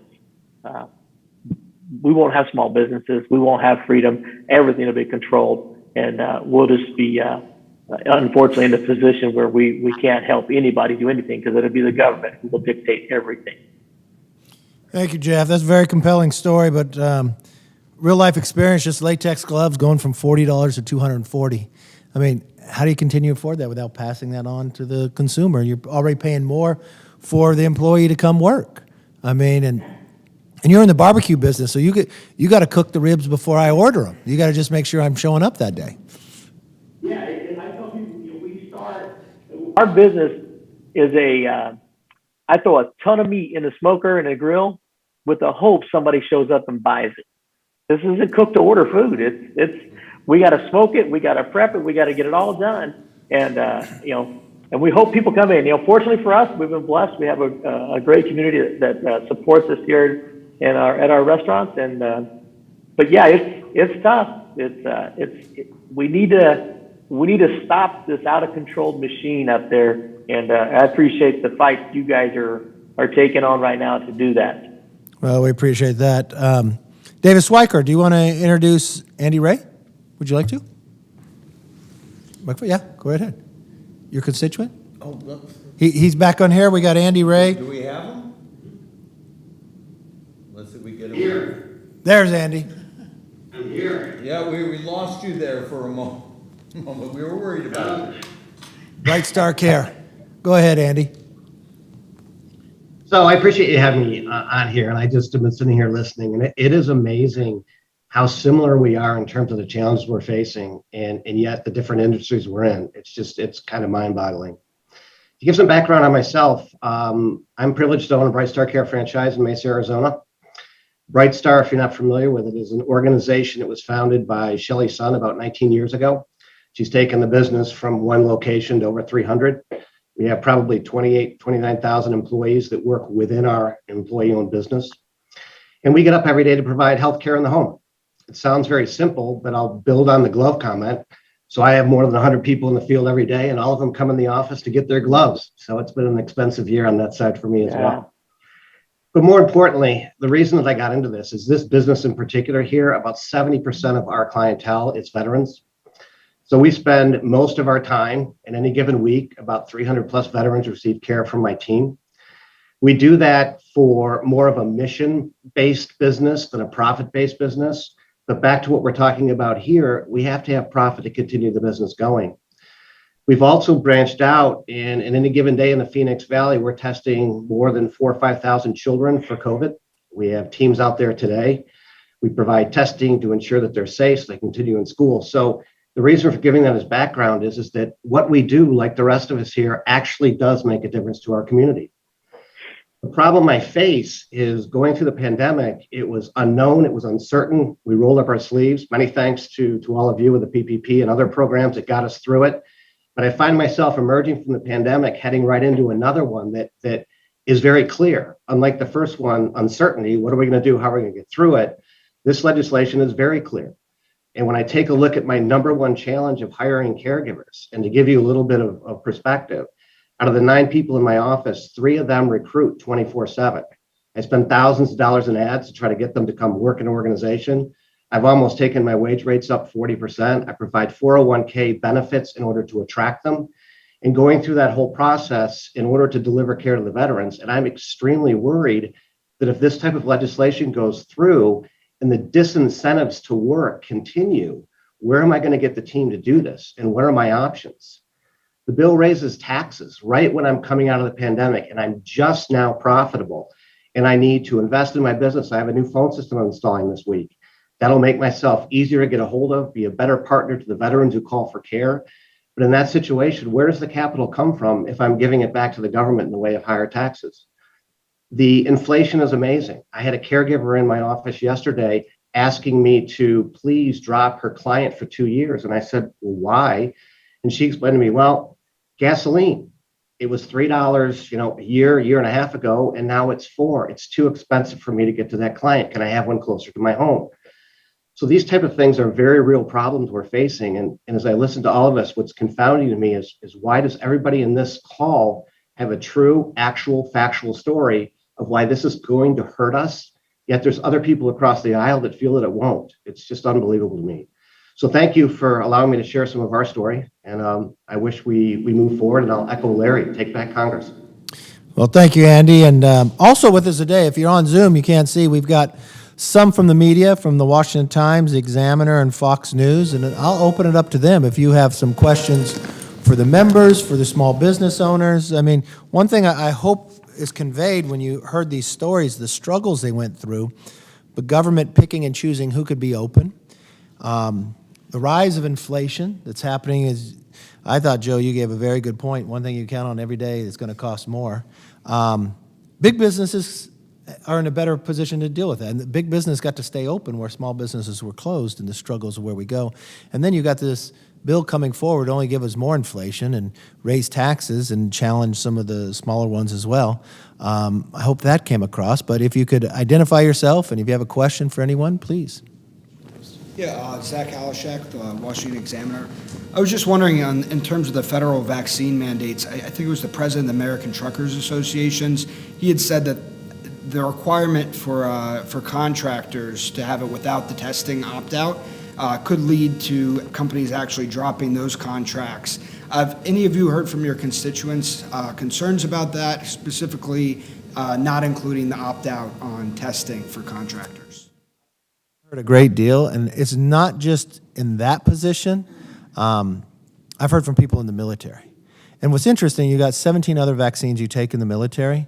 Speaker 11: we won't have small businesses. We won't have freedom. Everything will be controlled. And we'll just be, unfortunately, in a position where we can't help anybody do anything because it'll be the government who will dictate everything.
Speaker 1: Thank you, Jeff. That's a very compelling story, but real life experience, just latex gloves going from $40 to $240. I mean, how do you continue to afford that without passing that on to the consumer? You're already paying more for the employee to come work. I mean, and you're in the barbecue business, so you got to cook the ribs before I order them. You got to just make sure I'm showing up that day.
Speaker 11: Yeah, and I tell people, our business is I throw a ton of meat in the smoker and a grill with the hope somebody shows up and buys it. This isn't cooked to order food. It's we got to smoke it, we got to prep it, we got to get it all done, and and we hope people come in. Fortunately for us, we've been blessed. We have a great community that supports us here at our restaurants, and but yeah, it's tough. We need to stop this out of control machine up there, and I appreciate the fight you guys are taking on right now to do that.
Speaker 1: Well, we appreciate that. Davis Swiker, do you want to introduce Andy Ray? Would you like to? Yeah, go right ahead. Your constituent?
Speaker 12: Oh, look.
Speaker 1: He's back on here. We got Andy Ray.
Speaker 12: Do we have him? Let's see if we get him. Here.
Speaker 1: There's Andy.
Speaker 12: I'm here. Yeah, we lost you there for a moment. We were worried about you.
Speaker 1: Bright Star Care. Go ahead, Andy.
Speaker 13: So I appreciate you having me on here, and I just have been sitting here listening, and it is amazing how similar we are in terms of the challenges we're facing, and yet the different industries we're in. It's kind of mind-boggling. To give some background on myself, I'm privileged to own a Bright Star Care franchise in Mesa, Arizona. Bright Star, if you're not familiar with it, is an organization that was founded by Shelley Sun about 19 years ago. She's taken the business from one location to over 300. We have probably 29,000 employees that work within our employee-owned business. And we get up every day to provide healthcare in the home. It sounds very simple, but I'll build on the glove comment. So I have more than 100 people in the field every day, and all of them come in the office to get their gloves. So it's been an expensive year on that side for me as well. But more importantly, the reason that I got into this is this business in particular here, about 70% of our clientele is veterans. So we spend most of our time in any given week, about 300 plus veterans receive care from my team. We do that for more of a mission-based business than a profit-based business. But back to what we're talking about here, we have to have profit to continue the business going. We've also branched out in any given day in the Phoenix Valley, we're testing more than 4,000 or 5,000 children for COVID. We have teams out there today. We provide testing to ensure that they're safe so they continue in school. So the reason for giving that as background is that what we do, like the rest of us here, actually does make a difference to our community. The problem I face is going through the pandemic, it was unknown, it was uncertain. We rolled up our sleeves. Many thanks to all of you with the PPP and other programs that got us through it. But I find myself emerging from the pandemic, heading right into another one that is very clear. Unlike the first one, uncertainty, what are we going to do? How are we going to get through it? This legislation is very clear. And when I take a look at my number one challenge of hiring caregivers, and to give you a little bit of perspective, out of the 9 people in my office, 3 of them recruit 24/7. I spend thousands of dollars in ads to try to get them to come work in an organization. I've almost taken my wage rates up 40%. I provide 401k benefits in order to attract them. And going through that whole process in order to deliver care to the veterans, and I'm extremely worried that if this type of legislation goes through and the disincentives to work continue, where am I going to get the team to do this? And what are my options? The bill raises taxes right when I'm coming out of the pandemic and I'm just now profitable and I need to invest in my business. I have a new phone system I'm installing this week. That'll make myself easier to get a hold of, be a better partner to the veterans who call for care. But in that situation, where does the capital come from if I'm giving it back to the government in the way of higher taxes? The inflation is amazing. I had a caregiver in my office yesterday asking me to please drop her client for 2 years. And I said, well, why? And she explained to me, well, gasoline, it was $3, a year and a half ago, and now it's $4. It's too expensive for me to get to that client. Can I have one closer to my home? So these type of things are very real problems we're facing. And as I listen to all of us, what's confounding to me is why does everybody in this call have a true, actual, factual story of why this is going to hurt us, yet there's other people across the aisle that feel that it won't. It's just unbelievable to me. So thank you for allowing me to share some of our story, and I wish we move forward, and I'll echo Larry, take back Congress.
Speaker 1: Well, thank you, Andy. And also with us today, if you're on Zoom, you can't see, we've got some from the media, from the Washington Times, the Examiner, and Fox News, and I'll open it up to them if you have some questions for the members, for the small business owners. I mean, one thing I hope is conveyed when you heard these stories, the struggles they went through, the government picking and choosing who could be open, the rise of inflation that's happening is, I thought, Joe, you gave a very good point. One thing you count on every day is going to cost more. Big businesses are in a better position to deal with that. And the big business got to stay open where small businesses were closed, and the struggles of where we go. And then you got this bill coming forward only give us more inflation and raise taxes and challenge some of the smaller ones as well. I hope that came across. But if you could identify yourself and if you have a question for anyone, please.
Speaker 14: Yeah, Zach Alashek, the Washington Examiner. I was just wondering, in terms of the federal vaccine mandates, I think it was the president of the American Truckers Associations. He had said that the requirement for contractors to have it without the testing opt-out could lead to companies actually dropping those contracts. Have any of you heard from your constituents concerns about that, specifically not including the opt-out on testing for contractors?
Speaker 1: Heard a great deal, and it's not just in that position. I've heard from people in the military. And what's interesting, you got 17 other vaccines you take in the military,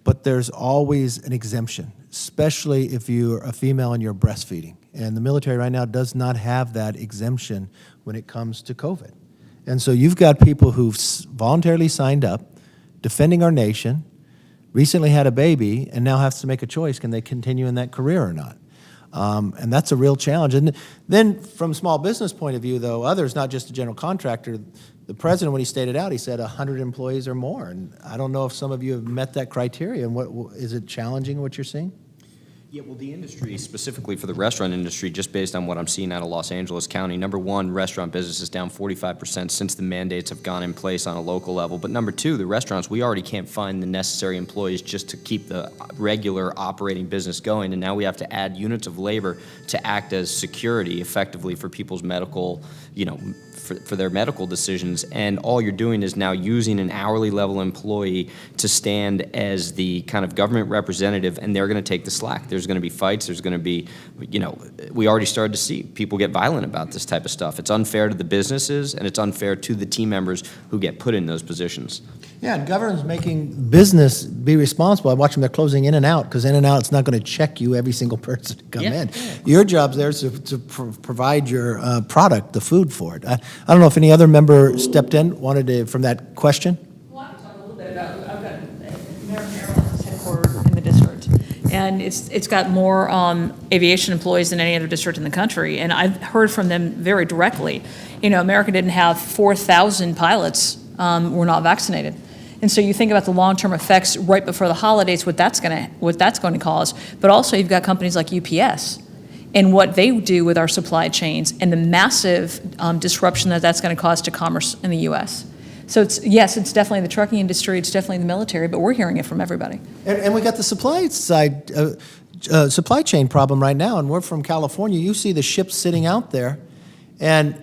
Speaker 1: but there's always an exemption, especially if you're a female and you're breastfeeding. And the military right now does not have that exemption when it comes to COVID. And so you've got people who've voluntarily signed up, defending our nation, recently had a baby, and now have to make a choice, can they continue in that career or not? And that's a real challenge. And then from a small business point of view, though, others, not just a general contractor, the president, when he stated out, he said 100 employees or more. And I don't know if some of you have met that criteria. And what is it challenging what you're seeing?
Speaker 8: Yeah, well, the industry, specifically for the restaurant industry, just based on what I'm seeing out of Los Angeles County, number one, restaurant business is down 45% since the mandates have gone in place on a local level. But number two, the restaurants, we already can't find the necessary employees just to keep the regular operating business going. And now we have to add units of labor to act as security effectively for people's medical, for their medical decisions, and all you're doing is now using an hourly level employee to stand as the kind of government representative, and they're going to take the slack. There's going to be fights. There's going to be, we already started to see people get violent about this type of stuff. It's unfair to the businesses, and it's unfair to the team members who get put in those positions.
Speaker 1: Yeah, and government's making business be responsible. I watch them, they're closing In-N-Out, because In-N-Out's not going to check you, every single person to come in. Your job's there is to provide your product, the food for it. I don't know if any other member stepped in, wanted to, from that question?
Speaker 6: Well, I can talk a little bit about, I've got American Airlines headquartered in the district, and it's got more aviation employees than any other district in the country, and I've heard from them very directly. America didn't have 4,000 pilots were not vaccinated. And so you think about the long-term effects right before the holidays, what that's going to cause, but also you've got companies like UPS and what they do with our supply chains and the massive disruption that's going to cause to commerce in the U.S. So it's definitely the trucking industry, it's definitely the military, but we're hearing it from everybody.
Speaker 1: And we got the supply side, supply chain problem right now, and we're from California. You see the ships sitting out there, and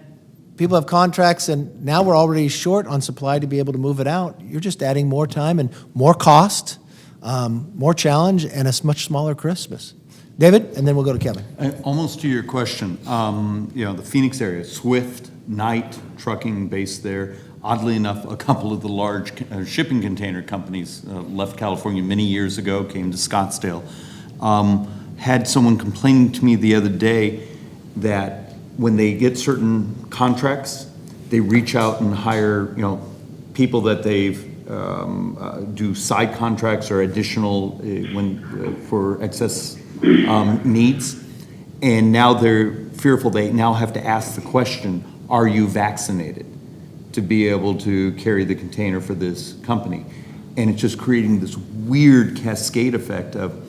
Speaker 1: people have contracts, and now we're already short on supply to be able to move it out. You're just adding more time and more cost, more challenge, and a much smaller Christmas. David, and then we'll go to Kevin.
Speaker 7: Almost to your question, the Phoenix area, Swift, Knight trucking based there. Oddly enough, a couple of the large shipping container companies left California many years ago, came to Scottsdale. Had someone complaining to me the other day that when they get certain contracts, they reach out and hire, people that they've do side contracts or additional for excess needs, and now they're fearful. They now have to ask the question: are you vaccinated to be able to carry the container for this company? And it's just creating this weird cascade effect of,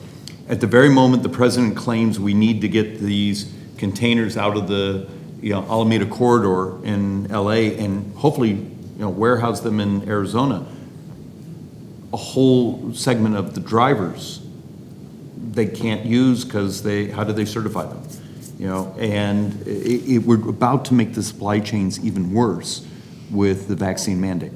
Speaker 7: at the very moment the president claims we need to get these containers out of the Alameda corridor in LA and hopefully warehouse them in Arizona, a whole segment of the drivers they can't use because how do they certify them? And we're about to make the supply chains even worse with the vaccine mandate.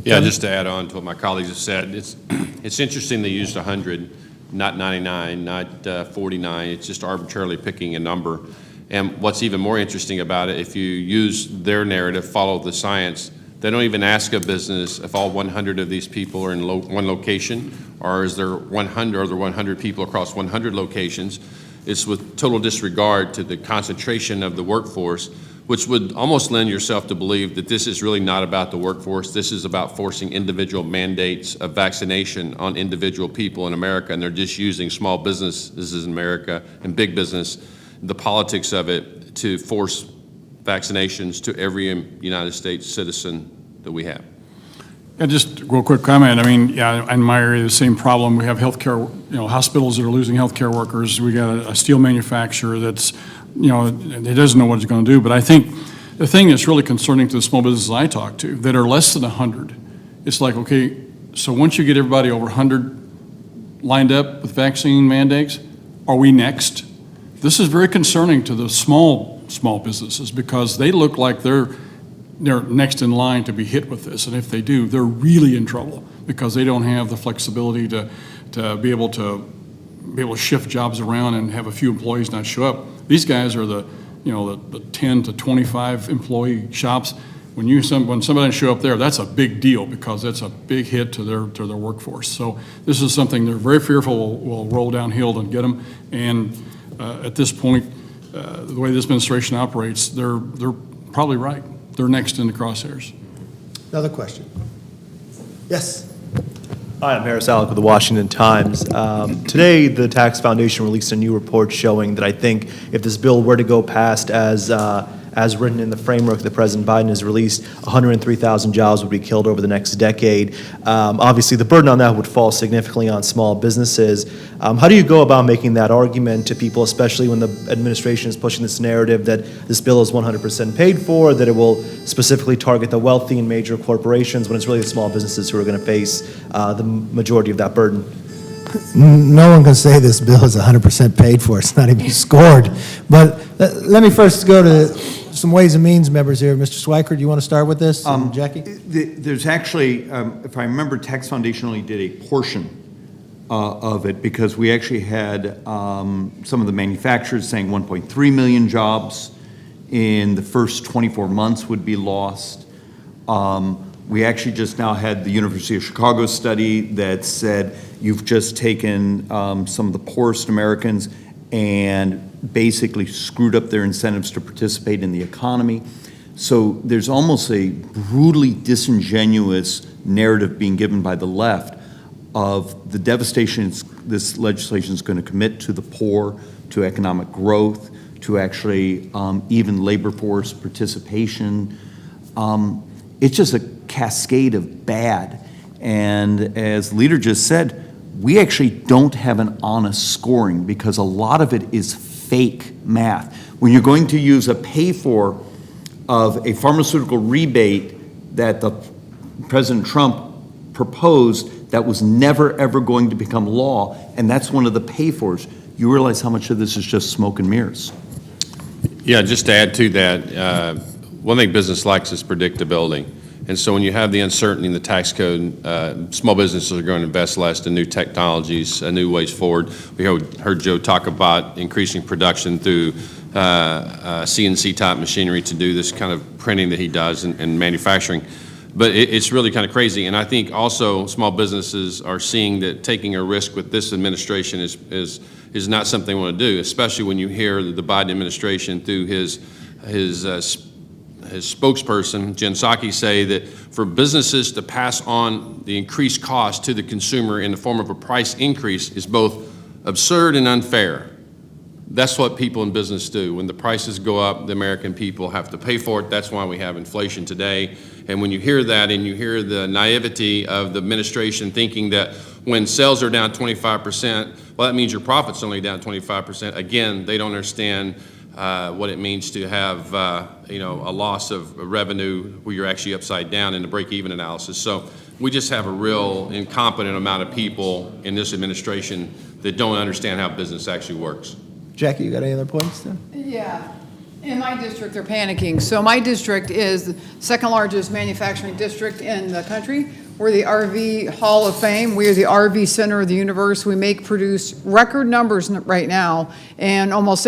Speaker 5: Yeah, just to add on to what my colleagues have said, it's interesting they used 100, not 99, not 49. It's just arbitrarily picking a number. And what's even more interesting about it, if you use their narrative, follow the science, they don't even ask a business if all 100 of these people are in one location, or is there 100 people across 100 locations. It's with total disregard to the concentration of the workforce, which would almost lend yourself to believe that this is really not about the workforce. This is about forcing individual mandates of vaccination on individual people in America, and they're just using small businesses in America and big business, the politics of it, to force vaccinations to every United States citizen that we have.
Speaker 2: Yeah, just a real quick comment. I mean, yeah, in my area, the same problem. We have healthcare, hospitals that are losing healthcare workers. We got a steel manufacturer that's, it doesn't know what it's going to do. But I think the thing that's really concerning to the small businesses I talk to that are less than 100, it's like, okay, So once you get everybody over 100 lined up with vaccine mandates, are we next? This is very concerning to the small businesses because they look like they're next in line to be hit with this. And if they do, they're really in trouble because they don't have the flexibility to be able to shift jobs around and have a few employees not show up. These guys are the 10 to 25 employee shops. When somebody doesn't show up there, that's a big deal because that's a big hit to their workforce. So this is something they're very fearful will roll downhill and get them. And at this point, the way this administration operates, they're probably right. They're next in the crosshairs.
Speaker 1: Another question. Yes.
Speaker 15: Hi, I'm Harris Alec with the Washington Times. Today, the Tax Foundation released a new report showing that I think if this bill were to go past as written in the framework that President Biden has released, 103,000 jobs would be killed over the next decade. Obviously, the burden on that would fall significantly on small businesses. How do you go about making that argument to people, especially when the administration is pushing this narrative that this bill is 100% paid for, that it will specifically target the wealthy and major corporations, when it's really the small businesses who are going to face the majority of that burden?
Speaker 1: No one can say this bill is 100% paid for. It's not even scored. But let me first go to some Ways and Means members here. Mr. Swiker, do you want to start with this? Jackie?
Speaker 7: There's actually, if I remember, Tax Foundation only did a portion of it because we actually had some of the manufacturers saying 1.3 million jobs in the first 24 months would be lost. We actually just now had the University of Chicago study that said you've just taken some of the poorest Americans and basically screwed up their incentives to participate in the economy. So there's almost a brutally disingenuous narrative being given by the left of the devastation this legislation is going to commit to the poor, to economic growth, to actually even labor force participation. It's just a cascade of bad. And as the leader just said, we actually don't have an honest scoring because a lot of it is fake math. When you're going to use a pay-for of a pharmaceutical rebate that President Trump proposed that was never, ever going to become law, and that's one of the pay-fors, you realize how much of this is just smoke and mirrors.
Speaker 5: Yeah, just to add to that, one thing business likes is predictability. And so when you have the uncertainty in the tax code, small businesses are going to invest less in new technologies, new ways forward. We heard Joe talk about increasing production through CNC type machinery to do this kind of printing that he does and manufacturing. But it's really kind of crazy. And I think also small businesses are seeing that taking a risk with this administration is not something they want to do, especially when you hear the Biden administration through his spokesperson, Jen Psaki, say that for businesses to pass on the increased cost to the consumer in the form of a price increase is both absurd and unfair. That's what people in business do. When the prices go up, the American people have to pay for it. That's why we have inflation today. And when you hear that and you hear the naivety of the administration thinking that when sales are down 25%, well, that means your profit's only down 25%. Again, they don't understand what it means to have a loss of revenue where you're actually upside down in the break-even analysis. So we just have a real incompetent amount of people in this administration that don't understand how business actually works.
Speaker 1: Jackie, you got any other points then?
Speaker 3: Yeah. In my district, they're panicking. So my district is the second largest manufacturing district in the country. We're the RV Hall of Fame. We are the RV center of the universe. We produce record numbers right now, and almost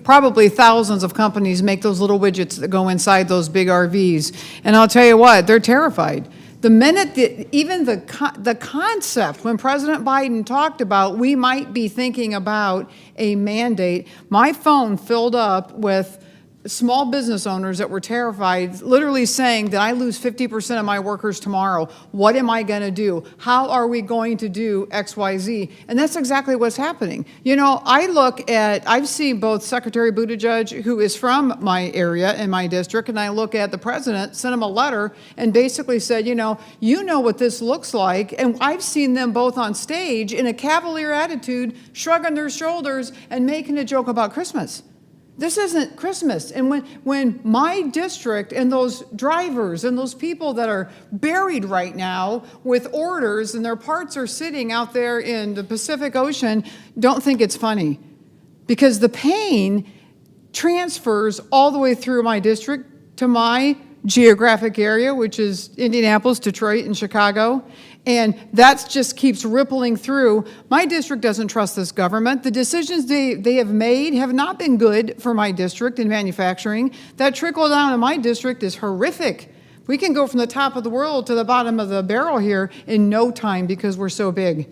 Speaker 3: probably thousands of companies make those little widgets that go inside those big RVs. And I'll tell you what, they're terrified. The minute that even the concept, when President Biden talked about we might be thinking about a mandate, my phone filled up with small business owners that were terrified, literally saying that I lose 50% of my workers tomorrow. What am I going to do? How are we going to do X, Y, Z? And that's exactly what's happening. You know, I've seen both Secretary Buttigieg, who is from my area in my district, and I look at the president, sent him a letter and basically said, you know what this looks like. And I've seen them both on stage in a cavalier attitude, shrugging their shoulders and making a joke about Christmas. This isn't Christmas. And when my district and those drivers and those people that are buried right now with orders and their parts are sitting out there in the Pacific Ocean, don't think it's funny. Because the pain transfers all the way through my district to my geographic area, which is Indianapolis, Detroit, and Chicago. And that just keeps rippling through. My district doesn't trust this government. The decisions they have made have not been good for my district in manufacturing. That trickle down in my district is horrific. We can go from the top of the world to the bottom of the barrel here in no time because we're so big.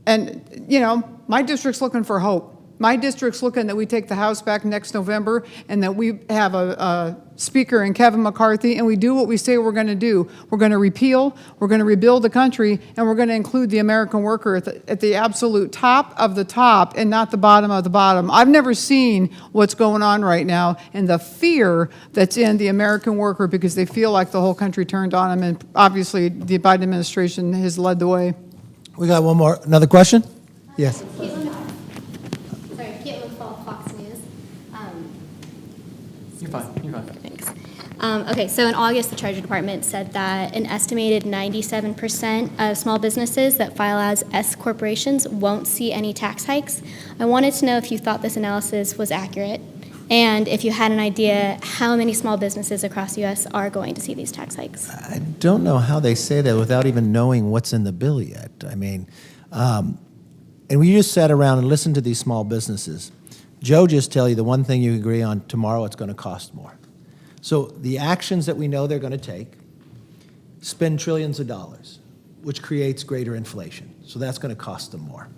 Speaker 3: And, you know, my district's looking for hope. My district's looking that we take the House back next November and that we have a speaker in Kevin McCarthy and we do what we say we're going to do. We're going to repeal, we're going to rebuild the country, and we're going to include the American worker at the absolute top of the top and not the bottom of the bottom. I've never seen what's going on right now and the fear that's in the American worker because they feel like the whole country turned on them, and obviously the Biden administration has led the way.
Speaker 1: We got one more, another question? Yes.
Speaker 4: You're fine.
Speaker 16: Thanks. Okay, so in August, the Treasury Department said that an estimated 97% of small businesses that file as S corporations won't see any tax hikes. I wanted to know if you thought this analysis was accurate and if you had an idea how many small businesses across the U.S. are going to see these tax hikes.
Speaker 1: I don't know how they say that without even knowing what's in the bill yet. I mean, and we just sat around and listened to these small businesses. Joe just tell you the one thing you agree on, tomorrow it's going to cost more. So the actions that we know they're going to take, spend trillions of dollars, which creates greater inflation. So that's going to cost them more.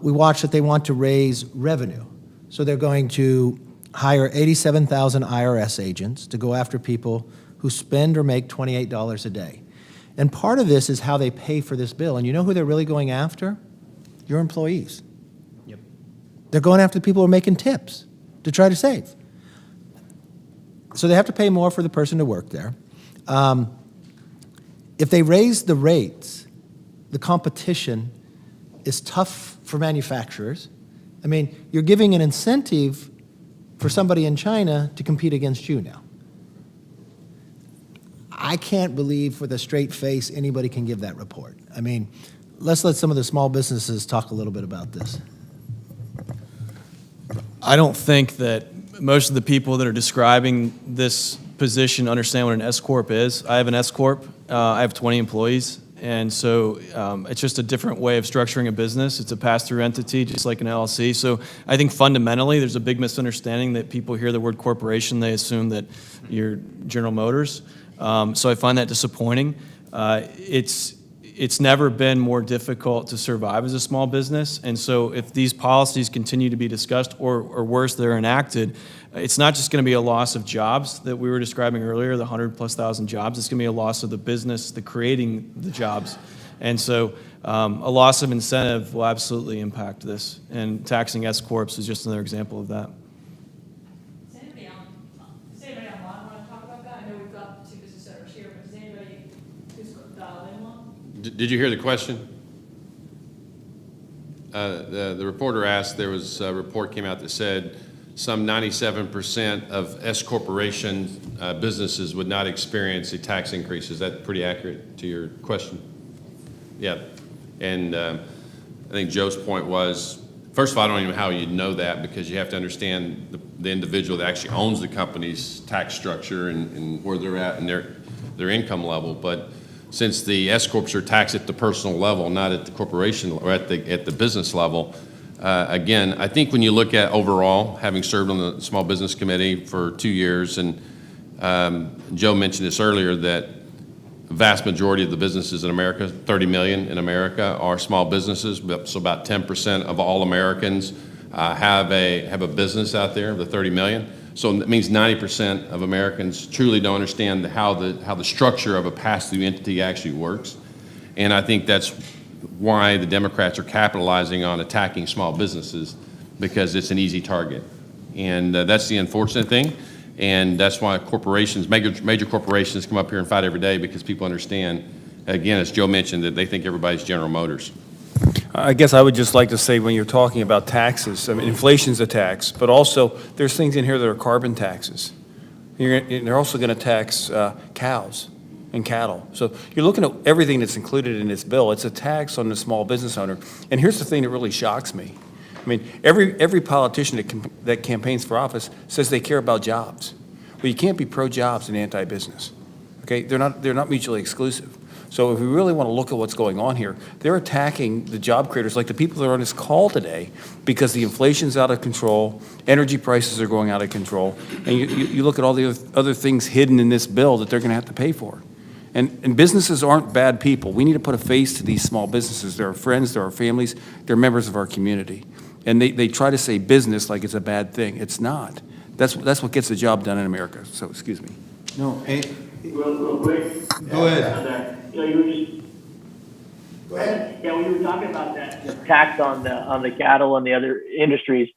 Speaker 1: We watched that they want to raise revenue. So they're going to hire 87,000 IRS agents to go after people who spend or make $28 a day. And part of this is how they pay for this bill. And you know who they're really going after? Your employees. They're going after the people who are making tips to try to save. So they have to pay more for the person to work there. If they raise the rates, the competition is tough for manufacturers. I mean, you're giving an incentive for somebody in China to compete against you now. I can't believe with a straight face anybody can give that report. I mean, let's let some of the small businesses talk a little bit about this.
Speaker 9: I don't think that most of the people that are describing this position understand what an S Corp is. I have an S Corp. I have 20 employees. And so it's just a different way of structuring a business. It's a pass-through entity, just like an LLC. So I think fundamentally there's a big misunderstanding that people hear the word corporation, they assume that you're General Motors. So I find that disappointing. It's never been more difficult to survive as a small business. And so if these policies continue to be discussed or worse, they're enacted, it's not just going to be a loss of jobs that we were describing earlier, the 100,000+ jobs. It's going to be a loss of the business, the creating the jobs. And so a loss of incentive will absolutely impact this. And taxing S Corps is just another example of that.
Speaker 6: Does anybody online want to talk about that? I know we've got two business owners here, but does anybody who's dialed in want?
Speaker 5: Did you hear the question? The reporter asked, there was a report came out that said some 97% of S corporation businesses would not experience a tax increase. Is that pretty accurate to your question? Yeah. And I think Joe's point was, first of all, I don't even know how you'd know that because you have to understand the individual that actually owns the company's tax structure and where they're at and their income level. But since the S corps are taxed at the personal level, not at the corporation or at the business level, again, I think when you look at overall, having served on the Small Business Committee for 2 years, and Joe mentioned this earlier, that the vast majority of the businesses in America, 30 million in America, are small businesses. So about 10% of all Americans have a business out there, the 30 million. So that means 90% of Americans truly don't understand how the structure of a pass-through entity actually works. And I think that's why the Democrats are capitalizing on attacking small businesses, because it's an easy target. And that's the unfortunate thing. And that's why corporations, major corporations come up here and fight every day, because people understand, again, as Joe mentioned, that they think everybody's General Motors.
Speaker 4: I guess I would just like to say, when you're talking about taxes, I mean, inflation's a tax, but also there's things in here that are carbon taxes. They're also going to tax cows and cattle. So you're looking at everything that's included in this bill. It's a tax on the small business owner. And here's the thing that really shocks me. I mean, every politician that campaigns for office says they care about jobs. Well, you can't be pro-jobs and anti-business. Okay, they're not mutually exclusive. So if we really want to look at what's going on here, they're attacking the job creators, like the people that are on this call today, because the inflation's out of control, energy prices are going out of control, and you look at all the other things hidden in this bill that they're going to have to pay for. And businesses aren't bad people. We need to put a face to these small businesses. They're our friends, they're our families, they're members of our community. And they try to say business like it's a bad thing. It's not. That's what gets the job done in America. So, excuse me.
Speaker 7: No,
Speaker 11: Real quick.
Speaker 7: Go ahead.
Speaker 11: You know, you were just. Go ahead. Yeah, when you were talking about that tax on the cattle and the other industries,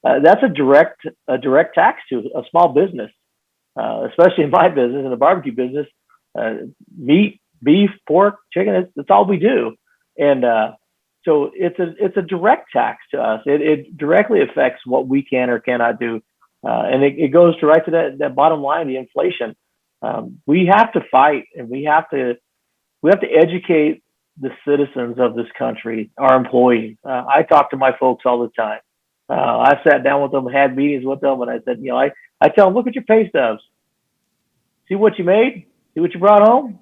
Speaker 11: that's a direct tax to a small business, especially in my business, in the barbecue business. Meat, beef, pork, chicken, that's all we do. And so it's a direct tax to us. It directly affects what we can or cannot do. And it goes right to that bottom line, the inflation. We have to fight, and we have to educate the citizens of this country, our employees. I talk to my folks all the time. I sat down with them, had meetings with them, and I said, I tell them, look at your pay stubs. See what you made? See what you brought home?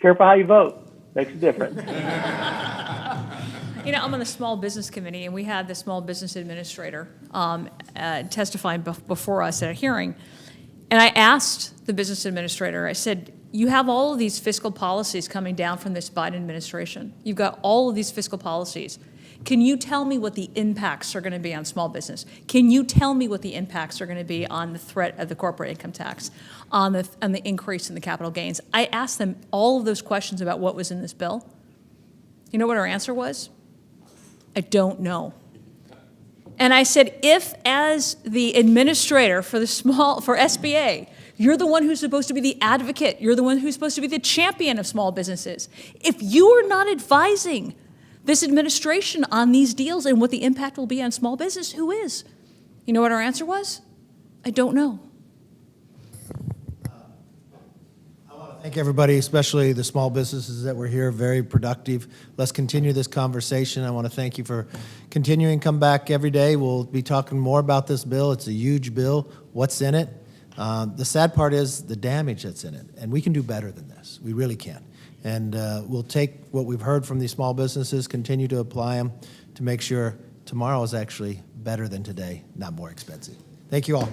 Speaker 11: Careful how you vote. Makes a difference.
Speaker 6: You know, I'm on the Small Business Committee, and we had the Small Business Administrator testifying before us at a hearing. And I asked the business administrator, I said, you have all of these fiscal policies coming down from this Biden administration. You've got all of these fiscal policies. Can you tell me what the impacts are going to be on small business? Can you tell me what the impacts are going to be on the threat of the corporate income tax, on the increase in the capital gains? I asked them all of those questions about what was in this bill. You know what her answer was? I don't know. And I said, if as the administrator for SBA, you're the one who's supposed to be the advocate, you're the one who's supposed to be the champion of small businesses, if you are not advising this administration on these deals and what the impact will be on small business, who is? You know what our answer was? I don't know.
Speaker 1: Thank everybody, especially the small businesses that were here, very productive. Let's continue this conversation. I want to thank you for continuing. Come back every day. We'll be talking more about this bill. It's a huge bill. What's in it? The sad part is the damage that's in it, and we can do better than this. We really can. And we'll take what we've heard from these small businesses, continue to apply them to make sure tomorrow is actually better than today, not more expensive. Thank you all.